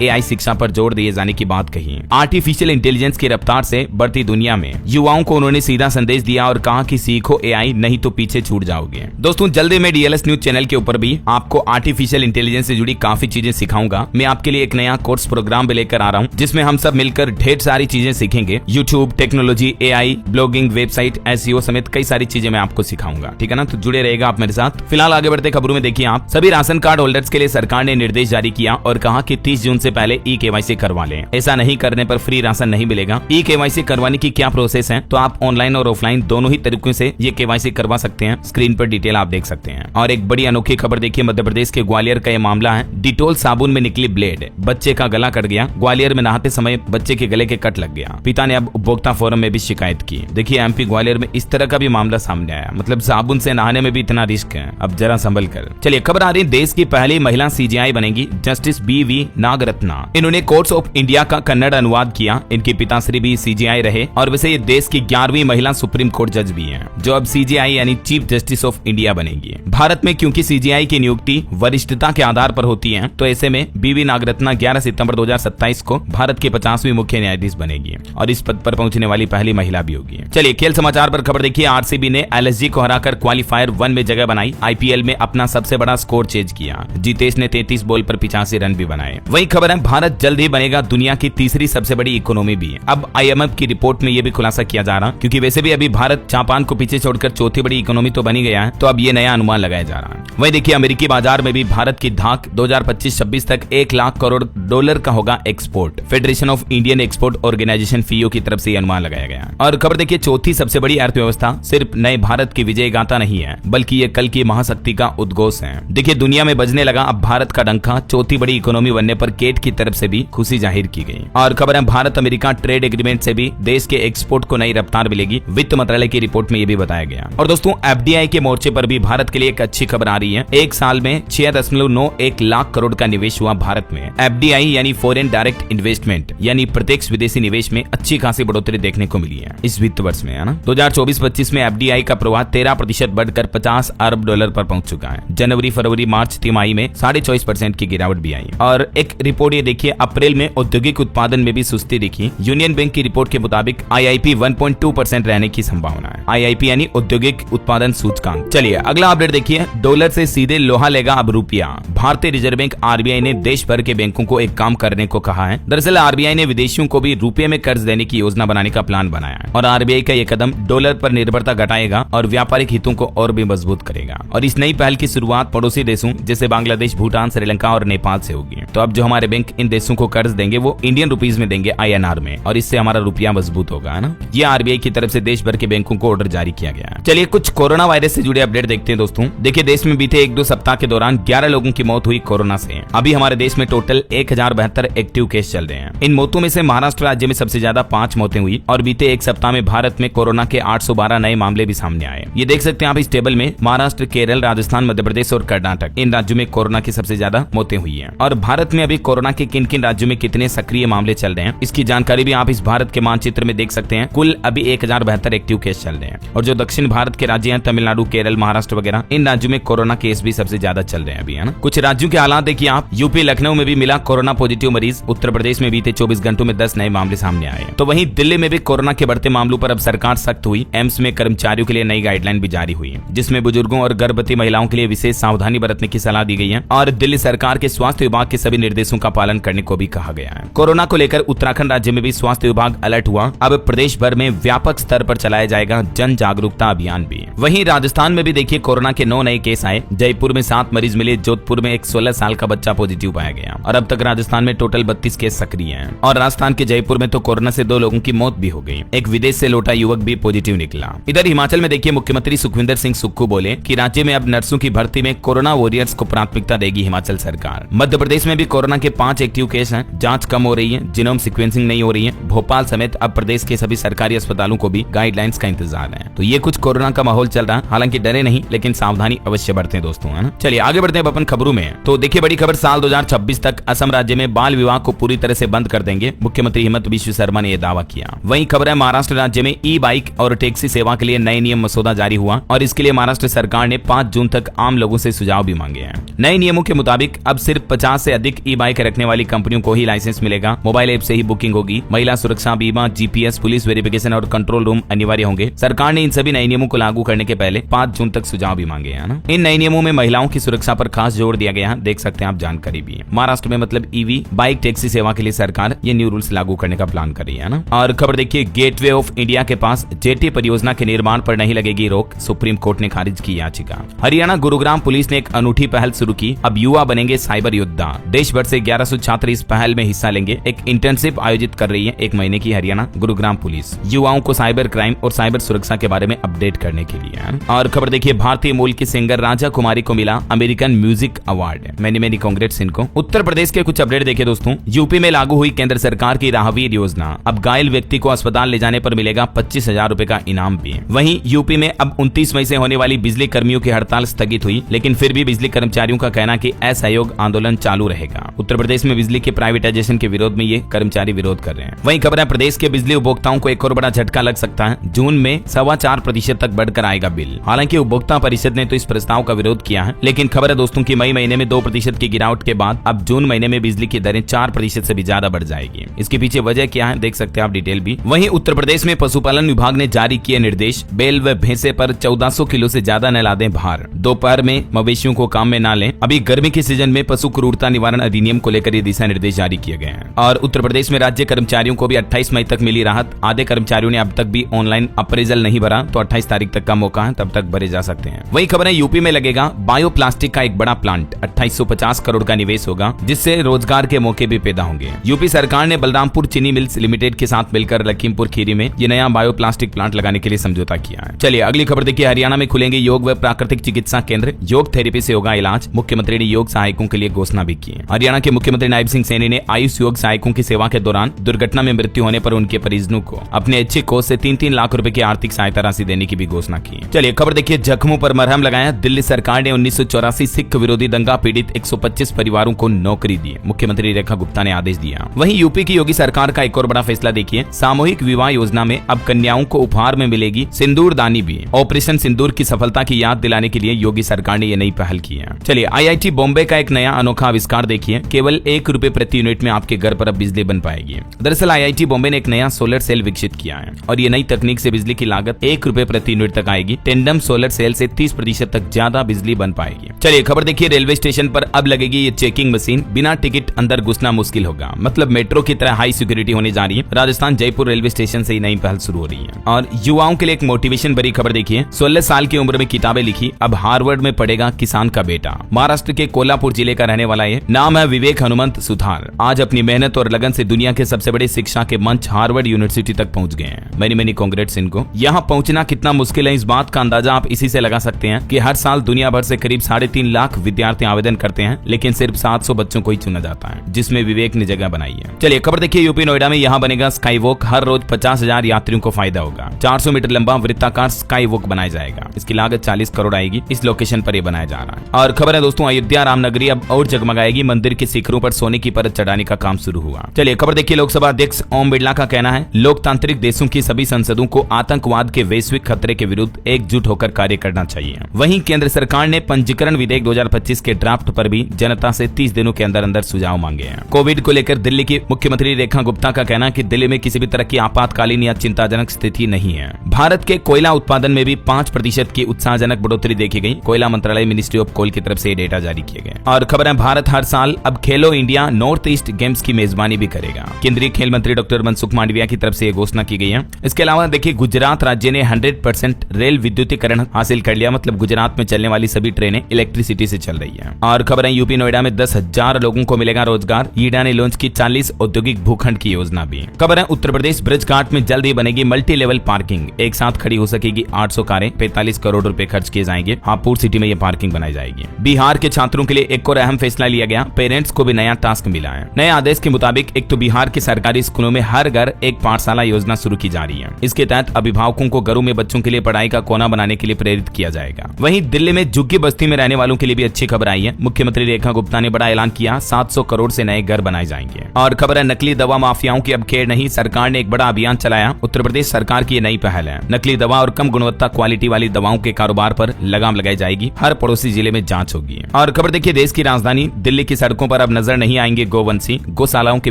एआई शिक्षा पर जोर दिए जाने की बात कही। आर्टिफिशियल इंटेलिजेंस की रफ्तार से बढ़ती दुनिया में युवाओं को उन्होंने सीधा संदेश दिया और कहा कि सीखो एआई, नहीं तो पीछे छूट जाओगे। दोस्तों जल्दी मैं डीएलएस न्यूज चैनल के ऊपर भी आपको आर्टिफिशियल इंटेलिजेंस से जुड़ी काफी चीजें सिखाऊंगा। मैं आपके लिए एक नया कोर्स प्रोग्राम भी लेकर आ रहा हूँ जिसमें हम सब मिलकर ढेर सारी चीजें सीखेंगे। YouTube, technology, AI, blogging, website, SEO समेत कई सारी चीजें मैं आपको सिखाऊंगा, ठीक है ना। तो जुड़े रहेगा आप मेरे साथ। फिलहाल आगे बढ़ते खबरों में देखिए आप सभी राशन कार्ड होल्डर्स के लिए सरकार ने निर्देश जारी किया और कहा कि 30 जून से पहले ई केवाईसी करवा लें। ऐसा नहीं करने पर फ्री राशन नहीं मिलेगा। ई केवाईसी करवाने की क्या प्रोसेस है, तो आप ऑनलाइन और ऑफलाइन दोनों ही तरीकों से ये केवाईसी करवा सकते हैं। स्क्रीन पर डिटेल आप देख सकते हैं। और एक बड़ी अनोखी खबर देखिए, मध्य प्रदेश के ग्वालियर का यह मामला है। डिटोल साबुन में निकली ब्लेड, बच्चे का गला कट गया। ग्वालियर में नहाते समय बच्चे के गले के कट लग गया। पिता ने अब उपभोक्ता फोरम में भी शिकायत की। देखिए एमपी ग्वालियर में इस तरह का भी मामला सामने आया, मतलब साबुन से नहाने में भी इतना रिस्क है, अब जरा संभल कर। चलिए खबर आ रही है, देश की पहली महिला सीजीआई बनेगी जस्टिस बीवी नागरत्ना। इन्होंने कोर्ट्स ऑफ इंडिया का कन्नड़ अनुवाद किया। इनके पिताश्री भी सीजीआई रहे और वैसे ये देश की 11वीं महिला सुप्रीम कोर्ट जज भी हैं, जो अब सीजीआई यानी चीफ जस्टिस ऑफ इंडिया बनेगी। भारत में क्योंकि सीजीआई की नियुक्ति वरिष्ठता के आधार पर होती है, तो ऐसे में बीवी नागरत्ना 11 सितंबर 2027 को भारत के 50वीं मुख्य न्यायाधीश बनेगी और इस पद पर पहुंचने वाली पहली महिला भी होगी। चलिए खेल समाचार पर खबर देखिए, आरसीबी ने एलएसजी को हराकर क्वालीफायर 1 में जगह बनाई। आईपीएल में अपना सबसे बड़ा स्कोर चेज किया। जितेश ने 33 बॉल पर 85 रन भी बनाए। वही खबर है, भारत जल्द ही बनेगा दुनिया की तीसरी सबसे बड़ी इकोनॉमी भी। अब आईएमएफ की रिपोर्ट में यह भी खुलासा किया जा रहा, क्योंकि वैसे भी अभी भारत जापान को पीछे छोड़कर चौथी बड़ी इकोनॉमी तो बनी गया है, तो अब ये नया अनुमान लगाया जा रहा है। वही देखिए, अमेरिकी बाजार में भी भारत की धाक 2025-26 तक 1 लाख करोड़ डॉलर का होगा export. Federation of Indian export organisation FIEO की तरफ से अनुमान लगाया गया। और खबर देखिए, चौथी सबसे बड़ी अर्थव्यवस्था सिर्फ नए भारत की विजय गाथा नहीं है, बल्कि ये कल की महाशक्ति का उद्घोष है। देखिए दुनिया में बजने लगा अब भारत का डंका। चौथी बड़ी इकोनॉमी बनने पर गेट की तरफ से भी खुशी जाहिर की गई। और खबर है, भारत अमेरिका ट्रेड एग्रीमेंट से भी देश के एक्सपोर्ट को नई रफ्तार मिलेगी। वित्त मंत्रालय की रिपोर्ट में ये भी बताया गया। और दोस्तों एफडीआई के मोर्चे पर भी भारत के लिए एक अच्छी खबर आ रही है। एक साल में 6.91 लाख करोड़ का निवेश हुआ भारत में। एफडीआई यानी फॉरेन डायरेक्ट इन्वेस्टमेंट यानी प्रत्यक्ष विदेशी निवेश में अच्छी खासी बढ़ोतरी देखने को मिली है इस वित्त वर्ष में, है ना। 2024-25 में एफडीआई का प्रवाह 13% बढ़कर 50 अरब डॉलर पर पहुंच चुका है। जनवरी, फरवरी, मार्च तिमाही में 24.5% की गिरावट भी आई। और एक रिपोर्ट ये देखिए, अप्रैल में औद्योगिक उत्पादन में भी सुस्ती दिखी। यूनियन बैंक की रिपोर्ट के मुताबिक आईआईपी 1.2% रहने की संभावना है। आईआईपी यानी औद्योगिक उत्पादन सूचकांक। चलिए अगला अपडेट देखिए, डॉलर से सीधे लोहा लेगा अब रुपया। भारतीय रिजर्व बैंक आरबीआई ने देश भर के बैंकों को एक काम करने को कहा है। दरअसल आरबीआई ने विदेशियों को भी रुपये में कर्ज देने की योजना बनाने का प्लान बनाया है और आरबीआई का यह कदम डॉलर पर निर्भरता घटाएगा और व्यापारिक हितों को और भी मजबूत करेगा। और इस नई पहल की शुरुआत पड़ोसी देशों जैसे बांग्लादेश, भूटान, श्रीलंका और नेपाल से होगी। तो अब जो हमारे बैंक इन देशों को कर्ज देंगे वो इंडियन रुपीज में देंगे, INR में, और इससे हमारा रुपया मजबूत होगा, है ना। ये आरबीआई की तरफ से देश भर के बैंकों को ऑर्डर जारी किया गया है। चलिए कुछ कोरोना वायरस से जुड़े अपडेट देखते हैं दोस्तों। देखिए देश में बीते 1-2 सप्ताह के दौरान 11 लोगों की मौत हुई कोरोना से। अभी हमारे देश में टोटल 1072 एक्टिव केस चल रहे हैं। इन मौतों में से महाराष्ट्र राज्य में सबसे ज्यादा 5 मौतें हुई और बीते एक सप्ताह में भारत में कोरोना के 812 नए मामले भी सामने आए। ये देख सकते हैं आप इस टेबल में, महाराष्ट्र, केरल, राजस्थान, मध्य प्रदेश और कर्नाटक, इन राज्यों में कोरोना की सबसे ज्यादा मौतें हुई है। और भारत में अभी कोरोना के किन किन राज्यों में कितने सक्रिय मामले चल रहे हैं, इसकी जानकारी भी आप इस भारत के मानचित्र में देख सकते हैं। कुल अभी 1072 एक्टिव केस चल रहे हैं। और जो दक्षिण भारत के राज्य हैं, तमिलनाडु, केरल, महाराष्ट्र वगैरह, इन राज्यों में कोरोना केस भी सबसे ज्यादा चल रहे हैं अभी, है ना। कुछ राज्यों के हालात देखिए आप, यूपी लखनऊ में भी मिला कोरोना पॉजिटिव मरीज। उत्तर प्रदेश में बीते 24 घंटों में 10 नए मामले सामने आए। तो वहीं दिल्ली में भी कोरोना के बढ़ते मामलों पर अब सरकार सख्त हुई। एम्स में कर्मचारियों के लिए नई गाइडलाइन भी जारी हुई, जिसमें बुजुर्गों और गर्भवती महिलाओं के लिए विशेष सावधानी बरतने की सलाह दी गई है और दिल्ली सरकार के स्वास्थ्य विभाग के सभी निर्देशों का पालन करने को भी कहा गया है। कोरोना को लेकर उत्तराखंड राज्य में भी स्वास्थ्य विभाग अलर्ट हुआ। अब प्रदेश भर में व्यापक स्तर पर चलाया जाएगा जन जागरूकता अभियान भी। वहीं राजस्थान में भी देखिए कोरोना के 9 नए केस आए। जयपुर में 7 मरीज मिले। जोधपुर में एक 16 साल का बच्चा पॉजिटिव पाया गया और अब तक राजस्थान में टोटल 32 केस सक्रिय हैं। और राजस्थान के जयपुर में तो कोरोना से 2 लोगों की मौत भी हो गई। एक विदेश से लौटा युवक भी पॉजिटिव निकला। इधर हिमाचल में देखिए मुख्यमंत्री सुखविंदर सिंह सुक्खू बोले कि राज्य में अब नर्सों की भर्ती में कोरोना वॉरियर्स को प्राथमिकता देगी हिमाचल सरकार। मध्य प्रदेश में भी कोरोना के 5 एक्टिव केस हैं। जांच कम हो रही है, जीनोम सीक्वेंसिंग नहीं हो रही है। भोपाल समेत अब प्रदेश के सभी सरकारी अस्पतालों को भी गाइडलाइंस का इंतजार है। तो ये कुछ कोरोना का माहौल चल रहा है। हालांकि डरे नहीं, लेकिन सावधानी अवश्य बरतें दोस्तों, है ना। चलिए आगे बढ़ते हैं अपन खबरों में। हैं। तो देखिए बड़ी खबर, साल 2026 तक असम राज्य में बाल विवाह को पूरी तरह से बंद कर देंगे, मुख्यमंत्री हिमंत बिश्व शर्मा ने यह दावा किया। वहीं खबर है महाराष्ट्र राज्य में ई बाइक और टैक्सी सेवा के लिए नए नियम मसौदा जारी हुआ और इसके लिए महाराष्ट्र सरकार ने 5 जून तक आम लोगों से सुझाव भी मांगे हैं। नए नियमों के मुताबिक अब सिर्फ 50 से अधिक ई बाइक रखने वाली कंपनियों को ही लाइसेंस मिलेगा। मोबाइल ऐप से ही बुकिंग होगी। महिला सुरक्षा बीमा, जीपीएस, पुलिस वेरिफिकेशन और कंट्रोल रूम अनिवार्य होंगे। सरकार ने इन सभी नए नियमों को लागू करने के पहले 5 जून तक सुझाव भी मांगे हैं ना। इन नए नियमों में महिलाओं की सुरक्षा पर खास जोर दिया गया है, देख सकते हैं आप जानकारी भी है। महाराष्ट्र में मतलब ईवी बाइक टैक्सी सेवा के लिए सरकार ये न्यू रूल्स लागू करने का प्लान कर रही है ना। और खबर देखिए, गेटवे ऑफ इंडिया के पास जेटी परियोजना के निर्माण पर नहीं लगेगी रोक, सुप्रीम कोर्ट ने खारिज की याचिका। हरियाणा गुरुग्राम पुलिस ने एक अनूठी पहल शुरू की, अब युवा बनेंगे साइबर योद्धा। देश भर से 1100 छात्र इस पहल में हिस्सा लेंगे। एक इंटर्नशिप आयोजित कर रही है 1 महीने की हरियाणा गुरुग्राम पुलिस, युवाओं को साइबर क्राइम और साइबर सुरक्षा के बारे में अपडेट करने के लिए। और खबर देखिए, भारतीय मूल की सिंगर राजा कुमारी को मिला American music award. Many congrats इनको। उत्तर प्रदेश के कुछ अपडेट देखिए दोस्तों, यूपी में लागू हुई केंद्र सरकार की राहवीर योजना, अब घायल व्यक्ति को अस्पताल ले जाने पर मिलेगा 25,000 रुपए का इनाम भी। वहीं यूपी में अब 29 मई से होने वाली बिजली कर्मियों की हड़ताल स्थगित हुई, लेकिन फिर भी बिजली कर्मचारियों का कहना कि असहयोग आंदोलन चालू रहेगा। उत्तर प्रदेश में बिजली के प्राइवेटाइजेशन के विरोध में ये कर्मचारी विरोध कर रहे हैं। वहीं खबर है, प्रदेश के बिजली उपभोक्ताओं को एक और बड़ा झटका लग सकता है। जून में 4.25% तक बढ़कर आएगा बिल। हालांकि उपभोक्ता परिषद ने तो इस प्रस्ताव का विरोध किया है, लेकिन खबर है दोस्तों की मई महीने में 2% की गिरावट के बाद अब जून महीने में बिजली की दरें 4% से भी ज्यादा बढ़ जाएगी। इसके पीछे वजह क्या है देख सकते हैं आप डिटेल भी। वहीं उत्तर प्रदेश में पशुपालन विभाग ने जारी किए निर्देश, बैल व भैंसे पर 1400 किलो से ज्यादा न लादें भार, दोपहर में मवेशियों को काम में न लें। अभी गर्मी के सीजन में पशु क्रूरता निवारण अधिनियम को लेकर ये दिशा निर्देश जारी किए गए हैं। और उत्तर प्रदेश में राज्य कर्मचारियों को भी 28 मई तक मिली राहत। आधे कर्मचारियों ने अब तक भी ऑनलाइन अप्रेजल नहीं भरा, तो 28 तारीख तक का मौका है, तब तक भरे जा सकते हैं। वही खबर है, यूपी में लगेगा बायोप्लास्टिक का एक बड़ा प्लांट, 2850 करोड़ का निवेश होगा, जिससे रोजगार के मौके भी पैदा होंगे। यूपी सरकार ने बलरामपुर चीनी मिल्स लिमिटेड के साथ मिलकर लखीमपुर खीरी में ये नया बायोप्लास्टिक प्लांट लगाने के लिए समझौता किया है। चलिए अगली खबर देखिए, हरियाणा में खुलेंगे योग व प्राकृतिक चिकित्सा केंद्र, योग थेरेपी से होगा इलाज। मुख्यमंत्री ने योग सहायकों के लिए घोषणा भी की है। हरियाणा के मुख्यमंत्री नायब सिंह सैनी ने आयुष योग सहायकों की सेवा के दौरान दुर्घटना में मृत्यु होने पर उनके परिजनों को अपने ऐच्छिक कोष से 3-3 लाख रुपए की आर्थिक सहायता राशि देने की भी घोषणा की। चलिए खबर देखिए, जख्मों पर मरहम लगाया, दिल्ली सरकार ने 1984 सिख विरोधी दंगा पीड़ित 125 परिवारों को नौकरी दी, मुख्यमंत्री रेखा गुप्ता ने आदेश दिया। वहीं यूपी की योगी सरकार का एक और बड़ा फैसला देखिए, सामूहिक विवाह योजना में अब कन्याओं को उपहार में मिलेगी सिंदूर दानी भी। ऑपरेशन सिंदूर की सफलता की याद दिलाने के लिए योगी सरकार ने यह नई पहल की है। चलिए IIT बॉम्बे का एक नया अनोखा आविष्कार देखिए, केवल 1 रुपए प्रति यूनिट में आपके घर पर अब बिजली बन पाएगी। दरअसल IIT बॉम्बे ने एक नया सोलर सेल विकसित किया है और ये नई तकनीक से बिजली की लागत 1 रुपए प्रति यूनिट तक आएगी। टेंडम सोलर सेल से 30% तक ज्यादा बिजली बन पाएगी। चलिए खबर देखिए, रेलवे स्टेशन पर अब लगेगी ये चेकिंग मशीन, बिना टिकट अंदर घुसना मुश्किल होगा, मतलब मेट्रो की तरह हाई सिक्योरिटी होने जा रही है। राजस्थान जयपुर रेलवे स्टेशन से नई पहल शुरू हो रही है। और युवाओं के लिए एक मोटिवेशन भरी खबर देखिए, 16 साल की उम्र में किताबें लिखी, अब हार्वर्ड में पढ़ेगा किसान का बेटा। महाराष्ट्र के कोल्हापुर जिले का रहने वाला है, नाम है विवेक हनुमंत सुथार। आज अपनी मेहनत और लगन से दुनिया के सबसे बड़े शिक्षा के मंच हार्वर्ड यूनिवर्सिटी तक पहुंच गए हैं। मैनी कांग्रेट्स इनको। यहाँ पहुंचना कितना मुश्किल है, इस बात का अंदाजा आप इसी से लगा सकते हैं कि हर साल दुनिया भर से करीब 3.5 लाख विद्यार्थी आवेदन करते हैं, लेकिन सिर्फ 700 बच्चों को ही चुना जाता है, जिसमें विवेक ने जगह बनाई है। चलिए खबर देखिए, यूपी नोएडा में यहाँ बनेगा स्काई वॉक, हर रोज 50,000 यात्रियों को फायदा होगा। 400 मीटर लंबा वृत्ताकार स्काई वॉक बनाया जाएगा, इसकी लागत 40 करोड़ आएगी। इस लोकेशन पर यह बनाया जा रहा है। और खबर है दोस्तों, अयोध्या रामनगरी अब और जगमगाएगी, मंदिर के शिखरों पर सोने की परत चढ़ाने का काम शुरू हुआ। चलिए खबर देखिए, लोकसभा अध्यक्ष ओम बिरला का कहना है, लोकतांत्रिक देशों की सभी संसदों को आतंकवाद के वैश्विक खतरे के विरुद्ध एकजुट होकर कार्य करना चाहिए। वहीं केंद्र सरकार ने पंजीकरण विधेयक 2025 के ड्राफ्ट पर भी जनता से 30 दिनों के अंदर अंदर सुझाव मांगे हैं। कोविड को लेकर दिल्ली की मुख्यमंत्री रेखा गुप्ता का कहना है कि दिल्ली में किसी भी तरह की आपातकालीन या चिंताजनक स्थिति नहीं है। भारत के कोयला उत्पादन में भी 5% की उत्साहजनक बढ़ोतरी देखी गई। कोयला मंत्रालय मिनिस्ट्री ऑफ कोल की तरफ से डेटा जारी किए गए। और खबर है, भारत हर साल अब खेलो इंडिया नॉर्थ ईस्ट गेम्स की मेजबानी भी करेगा। केंद्रीय खेल मंत्री डॉक्टर मनसुख मांडविया की तरफ से यह घोषणा की गई है। इसके अलावा देखिए, गुजरात राज्य ने 100% रेल विद्युतीकरण हासिल कर लिया, मतलब गुजरात में चलने वाली सभी ट्रेनें इलेक्ट्रिसिटी से चल रही है। और खबर है, यूपी नोएडा में 10,000 लोगों को मिलेगा रोजगार। ईडा ने लॉन्च की 40 औद्योगिक भूखंड की योजना भी। खबर है, उत्तर प्रदेश ब्रज घाट में जल्द ही बनेगी मल्टी लेवल पार्किंग, एक साथ खड़ी हो सकेगी 800 कारें, 45 करोड़ रुपए खर्च किए जाएंगे। हापुड़ सिटी में यह पार्किंग बनाई जाएगी। बिहार के छात्रों के लिए एक और अहम फैसला लिया गया, पेरेंट्स को भी नया टास्क मिला है। नए आदेश के मुताबिक एक तो बिहार के सरकारी स्कूलों में हर घर एक पाठशाला योजना शुरू की जा रही है। इसके तहत अभिभावकों को घरों में बच्चों के लिए पढ़ाई का कोना बनाने के लिए प्रेरित किया जाएगा। वहीं दिल्ली में झुग्गी बस्ती में रहने वालों के लिए भी अच्छी खबर आई आई है। मुख्यमंत्री रेखा गुप्ता ने बड़ा ऐलान किया, 700 करोड़ से नए घर बनाए जाएंगे। और खबर है नकली दवा माफियाओं की अब खेर नहीं, सरकार ने एक बड़ा अभियान चलाया। उत्तर प्रदेश सरकार की ये नई पहल है। नकली दवा और कम गुणवत्ता क्वालिटी वाली दवाओं के कारोबार पर लगाम लगाई जाएगी। हर पड़ोसी जिले में जांच होगी। और खबर देखिए देश की राजधानी दिल्ली की सड़कों पर अब नजर नहीं आएंगे गोवंशी। गौशालाओं के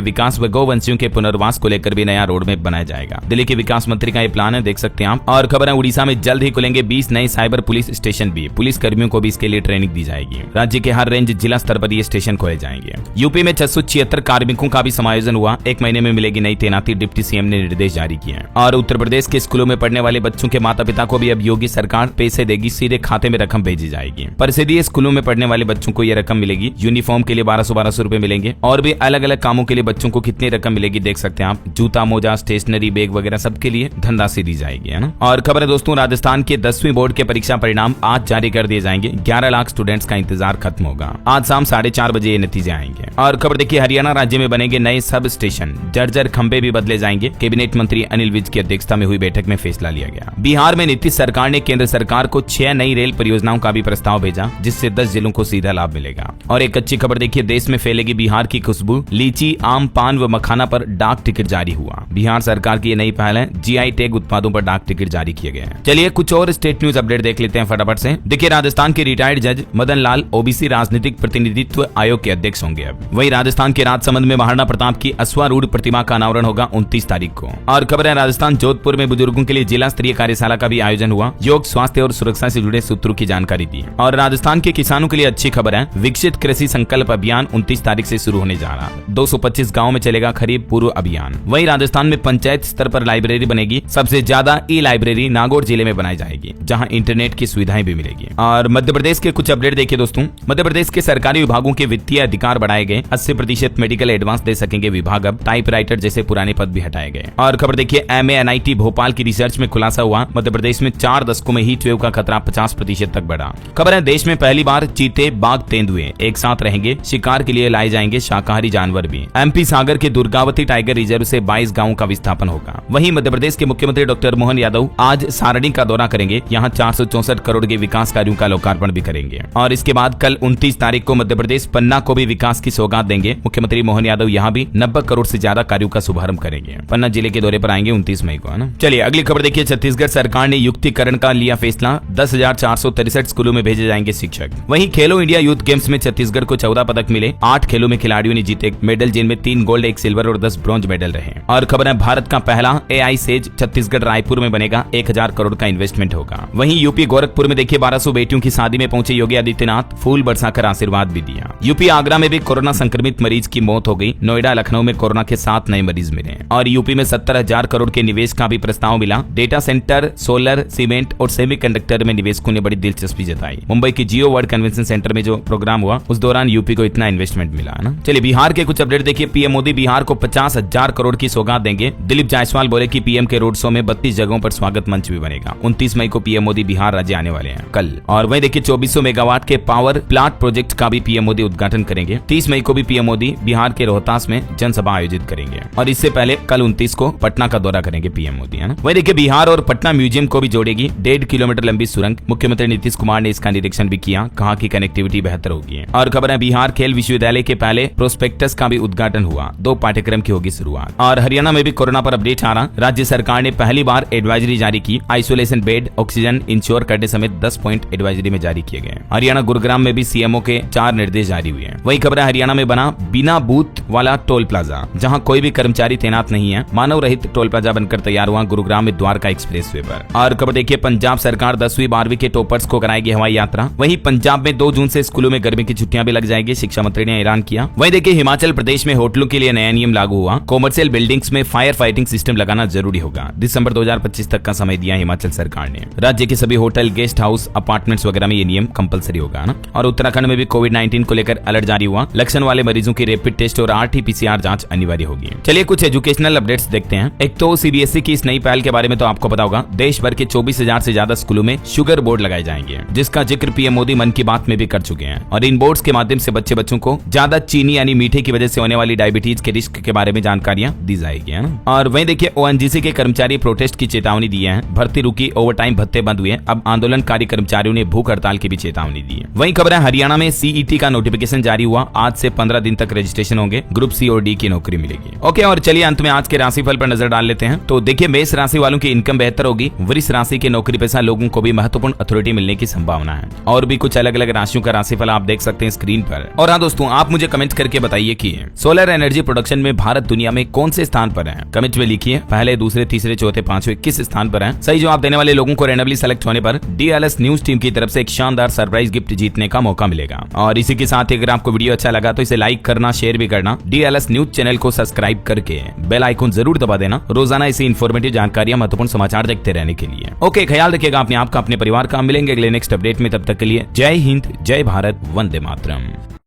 विकास व गोवंशियों के पुनर्वास को लेकर भी नया रोड मैप बनाया जाएगा। दिल्ली के विकास मंत्री का ये प्लान है, देख सकते हैं आप। और खबर है उड़ीसा में जल्द ही खुलेंगे 20 नए साइबर पुलिस स्टेशन भी। पुलिस कर्मियों को भी इसके लिए ट्रेनिंग दी जाएगी। राज्य के हर रेंज जिला स्तर पर ये स्टेशन खोले जाएंगे। यूपी में 676 कार्मिकों का भी समायोजन हुआ। 1 महीने में मिलेगी नई तैनाती, डिप्टी सीएम ने निर्देश जारी किए हैं। और उत्तर प्रदेश के स्कूलों में पढ़ने वाले बच्चों के माता पिता को भी अब योगी सरकार पैसे देगी, सीधे खाते में रकम भेजी जाएगी। परिषदीय स्कूलों में पढ़ने वाले बच्चों को यह रकम मिलेगी। यूनिफॉर्म के लिए 1200 रुपए मिलेंगे। और भी अलग अलग कामों के लिए बच्चों को कितनी रकम मिलेगी देख सकते हैं आप। जूता, मोजा, स्टेशनरी, बैग वगैरह सबके लिए धनराशि दी जाएगी, है ना। और खबर है दोस्तों राजस्थान के 10वीं बोर्ड के परीक्षा परिणाम आज जारी कर दिए जाएंगे। 11 लाख स्टूडेंट्स का इंतजार खत्म होगा। आज शाम 4:30 बजे ये नतीजे आएंगे। और खबर देखिए हरियाणा राज्य में बनेंगे नए सब स्टेशन, जर्जर खंबे भी बदले जाएंगे। कैबिनेट मंत्री अनिल विज की अध्यक्षता में हुई बैठक में फैसला लिया गया। बिहार में नीतीश सरकार ने केंद्र सरकार को 6 नई रेल परियोजनाओं का भी प्रस्ताव भेजा, जिससे 10 जिलों को सीधा लाभ मिलेगा। और एक अच्छी खबर देखिए देश में फैलेगी बिहार की खुशबू। लीची, आम, पान व मखाना पर डाक टिकट जारी हुआ। बिहार सरकार की ये नई पहल है। जीआई टैग उत्पादों पर डाक टिकट जारी किए गए हैं। चलिए कुछ और स्टेट न्यूज अपडेट देख लेते हैं फटाफट से। देखिए राजस्थान के रिटायर्ड जज मदन लाल ओबीसी राजनीतिक प्रतिनिधित्व आयोग के अध्यक्ष होंगे। अब वहीं राजस्थान के राजसमंद में महाराणा प्रताप की अश्वारूढ़ प्रतिमा का अनावरण होगा 29 तारीख को। और खबर है राजस्थान जोधपुर में बुजुर्गों के लिए जिला स्तरीय कार्यशाला का भी आयोजन हुआ। योग, स्वास्थ्य और सुरक्षा से जुड़े सूत्रों की जानकारी दी। और राजस्थान के किसानों के लिए अच्छी खबर है, विकसित कृषि संकल्प अभियान 29 तारीख से शुरू होने जा रहा। 225 गाँव में चलेगा खरीफ पूर्व अभियान। वहीं राजस्थान में पंचायत स्तर पर लाइब्रेरी बनेगी। सबसे ज्यादा ई लाइब्रेरी नागौर जिले में बनाई जाएगी, जहां इंटरनेट की सुविधाएं भी मिलेगी। और मध्य प्रदेश के कुछ अपडेट देखिए दोस्तों। मध्य प्रदेश के सरकारी विभागों के वित्तीय अधिकार बढ़ाए गए। 80% मेडिकल एडवांस दे सकेंगे विभाग। अब टाइपराइटर जैसे पुराने पद भी हटाए गए। और खबर देखिए MANIT भोपाल की रिसर्च में खुलासा हुआ, मध्य प्रदेश में 4 दशकों में हीट वेव का खतरा 50% तक बढ़ा। खबर है देश में पहली बार चीते, बाघ, तेंदुए एक साथ रहेंगे। शिकार के लिए लाए जाएंगे शाकाहारी जानवर भी। MP सागर के दुर्गावती टाइगर रिजर्व से 22 गाँवों का विस्थापन होगा। वहीं मध्य प्रदेश के मुख्यमंत्री डॉक्टर मोहन यादव आज सारणी का दौरा करेंगे। यहाँ 464 करोड़ के विकास कार्यों का लोकार्पण भी करेंगे। और इसके बाद कल 29 तारीख को मध्य प्रदेश पन्ना को भी विकास की सौगात देंगे। मुख्यमंत्री मोहन यादव यहाँ भी 90 करोड़ से ज्यादा कार्यों का शुभारंभ करेंगे। पन्ना जिले के दौरे पर आएंगे 29 मई को, है ना। चलिए अगली खबर देखिए। छत्तीसगढ़ सरकार ने युक्तिकरण का लिया फैसला। 10,463 स्कूलों में भेजे जाएंगे शिक्षक। वहीं खेलो इंडिया यूथ गेम्स में छत्तीसगढ़ को 14 पदक मिले। 8 खेलों में खिलाड़ियों ने जीते मेडल, जिनमें 3 गोल्ड, 1 सिल्वर और 10 ब्रॉन्ज मेडल रहे। और खबर है भारत का पहला AI सेज छत्तीसगढ़ रायपुर में बनेगा। 1000 करोड़ का इन्वेस्टमेंट होगा। वहीं यूपी गोरखपुर में देखिए 1200 बेटियों की शादी में पहुंचे योगी आदित्यनाथ, फूल बरसाकर आशीर्वाद भी दिया। यूपी आगरा में भी कोरोना संक्रमित मरीज की मौत हो गई। नोएडा, लखनऊ में कोरोना के 7 नए मरीज मिले। और यूपी में 70,000 करोड़ के निवेश का भी प्रस्ताव मिला। डेटा सेंटर, सोलर, सीमेंट और सेमीकंडक्टर में निवेशकों ने बड़ी दिलचस्पी जताई। मुंबई की जियो वर्ल्ड कन्वेंशन सेंटर में जो प्रोग्राम हुआ उस दौरान यूपी को इतना इन्वेस्टमेंट मिला, है ना। चलिए बिहार के कुछ अपडेट देखिए। पीएम मोदी बिहार को 50,000 करोड़ की सौगात देंगे। दिलीप जायसवाल बोले कि पीएम के रोड शो में 32 जगहों पर स्वागत मंच भी बनेगा। 29 मई को पीएम मोदी बिहार राज्य आने वाले हैं कल। और वहीं देखिए 2400 मेगावाट के पावर प्लांट प्रोजेक्ट का भी पीएम मोदी उद्घाटन करेंगे। 30 मई को भी पीएम मोदी बिहार के रोहतास में जनसभा आयोजित करेंगे। और इससे पहले कल 29 को पटना का दौरा करेंगे पीएम मोदी, है ना। वहीं देखिए बिहार और पटना म्यूजियम को भी जोड़ेगी 1.5 किलोमीटर लंबी सुरंग। मुख्यमंत्री नीतीश कुमार ने इसका निरीक्षण भी किया, कहा कि कनेक्टिविटी बेहतर होगी। और खबर है बिहार खेल विश्वविद्यालय के पहले प्रोस्पेक्टस का भी उद्घाटन हुआ। 2 पाठ्यक्रम की होगी शुरुआत। और हरियाणा में भी कोरोना पर अपडेट आ रहा। राज्य सरकार ने पहली बार एडवाइजरी जारी की। आइसोलेशन बेड, ऑक्सीजन इंश्योर करने समेत 10 पॉइंट एडवाइजरी में जारी किए गए। हरियाणा गुरुग्राम में भी सीएमओ के 4 निर्देश जारी हुए हैं। वही खबर है हरियाणा में बना बिना बूथ वाला टोल प्लाजा, जहां कोई भी कर्मचारी तैनात नहीं है। मानव रहित टोल प्लाजा बनकर तैयार हुआ गुरुग्राम में द्वारका एक्सप्रेसवे पर। और खबर देखिए पंजाब सरकार 10वीं 12वीं के टॉपर्स को कराएगी हवाई यात्रा। वहीं पंजाब में 2 जून से स्कूलों में गर्मी की छुट्टियां भी लग जाएगी, शिक्षा मंत्री ने ऐलान किया। वहीं देखिए हिमाचल प्रदेश में होटलों के लिए नया नियम लागू हुआ। कॉमर्शियल बिल्डिंग्स में फायर फाइटिंग सिस्टम लगाना जरूरी होगा। दिसंबर 2025 तक का समय दिया हिमाचल सरकार ने। राज्य के सभी होटल, गेस्ट हाउस, अपार्टमेंट्स वगैरह में ये नियम कंपलसरी होगा ना। और उत्तराखंड में भी कोविड-19 को लेकर अलर्ट जारी हुआ। लक्षण वाले मरीजों की रैपिड टेस्ट और RT-PCR जांच अनिवार्य होगी। चलिए कुछ एजुकेशनल अपडेट्स देखते हैं। एक तो CBSE की इस नई पहल के बारे में तो आपको पता होगा। देश भर के 24,000 से ज्यादा स्कूलों में शुगर बोर्ड लगाए जाएंगे, जिसका जिक्र पीएम मोदी मन की बात में भी कर चुके हैं। और इन बोर्ड्स के माध्यम से बच्चों को ज्यादा चीनी यानी मीठे की वजह से होने वाली डायबिटीज के रिस्क के बारे में जानकारियां दी जाएगी, है ना। और वहीं देखिए ONGC के कर्मचारी प्रोटेस्ट की चेतावनी दी है। भर्ती रुकी, ओवरटाइम भत्ते बंद हुए। अब आंदोलनकारी कर्मचारियों ने भूख हड़ताल की भी चेतावनी दी है। वहीं खबर खबर है, हरियाणा में सीईटी का नोटिफिकेशन जारी हुआ। आज से 15 दिन तक रजिस्ट्रेशन होंगे, ग्रुप सी और डी की नौकरी मिलेगी। ओके, और चलिए अंत में आज के राशिफल पर नजर डाल लेते हैं। तो देखिए, मेष राशि वालों की इनकम बेहतर होगी। वृष राशि के नौकरी पेशा लोगों को भी महत्वपूर्ण अथॉरिटी मिलने की संभावना है। और भी कुछ अलग अलग राशियों का राशिफल आप देख सकते हैं स्क्रीन पर। और हाँ दोस्तों, आप मुझे कमेंट करके बताइए कि सोलर एनर्जी प्रोडक्शन में भारत दुनिया में कौन से स्थान पर है। कमेंट में लिखिए, पहले, दूसरे, तीसरे, चौथे, पांचवे किस स्थान पर है। सही जवाब देने वाले लोगों को रैंडमली सेलेक्ट होने पर DLS न्यूज टीम की तरफ से एक शानदार सरप्राइज गिफ्ट जीतने का मौका मिलेगा। और इसी के साथ ही अगर आपको वीडियो अच्छा लगा तो इसे लाइक करना, शेयर भी करना, DLS न्यूज चैनल को सब्सक्राइब करके बेल आइकन जरूर दबा देना, रोजाना ऐसी इन्फॉर्मेटिव जानकारियां, महत्वपूर्ण समाचार देखते रहने के लिए। ओके, ख्याल रखिएगा अपने आप का, अपने परिवार का। मिलेंगे अगले नेक्स्ट अपडेट में, तब तक के लिए जय हिंद, जय भारत, वंदे मातरम।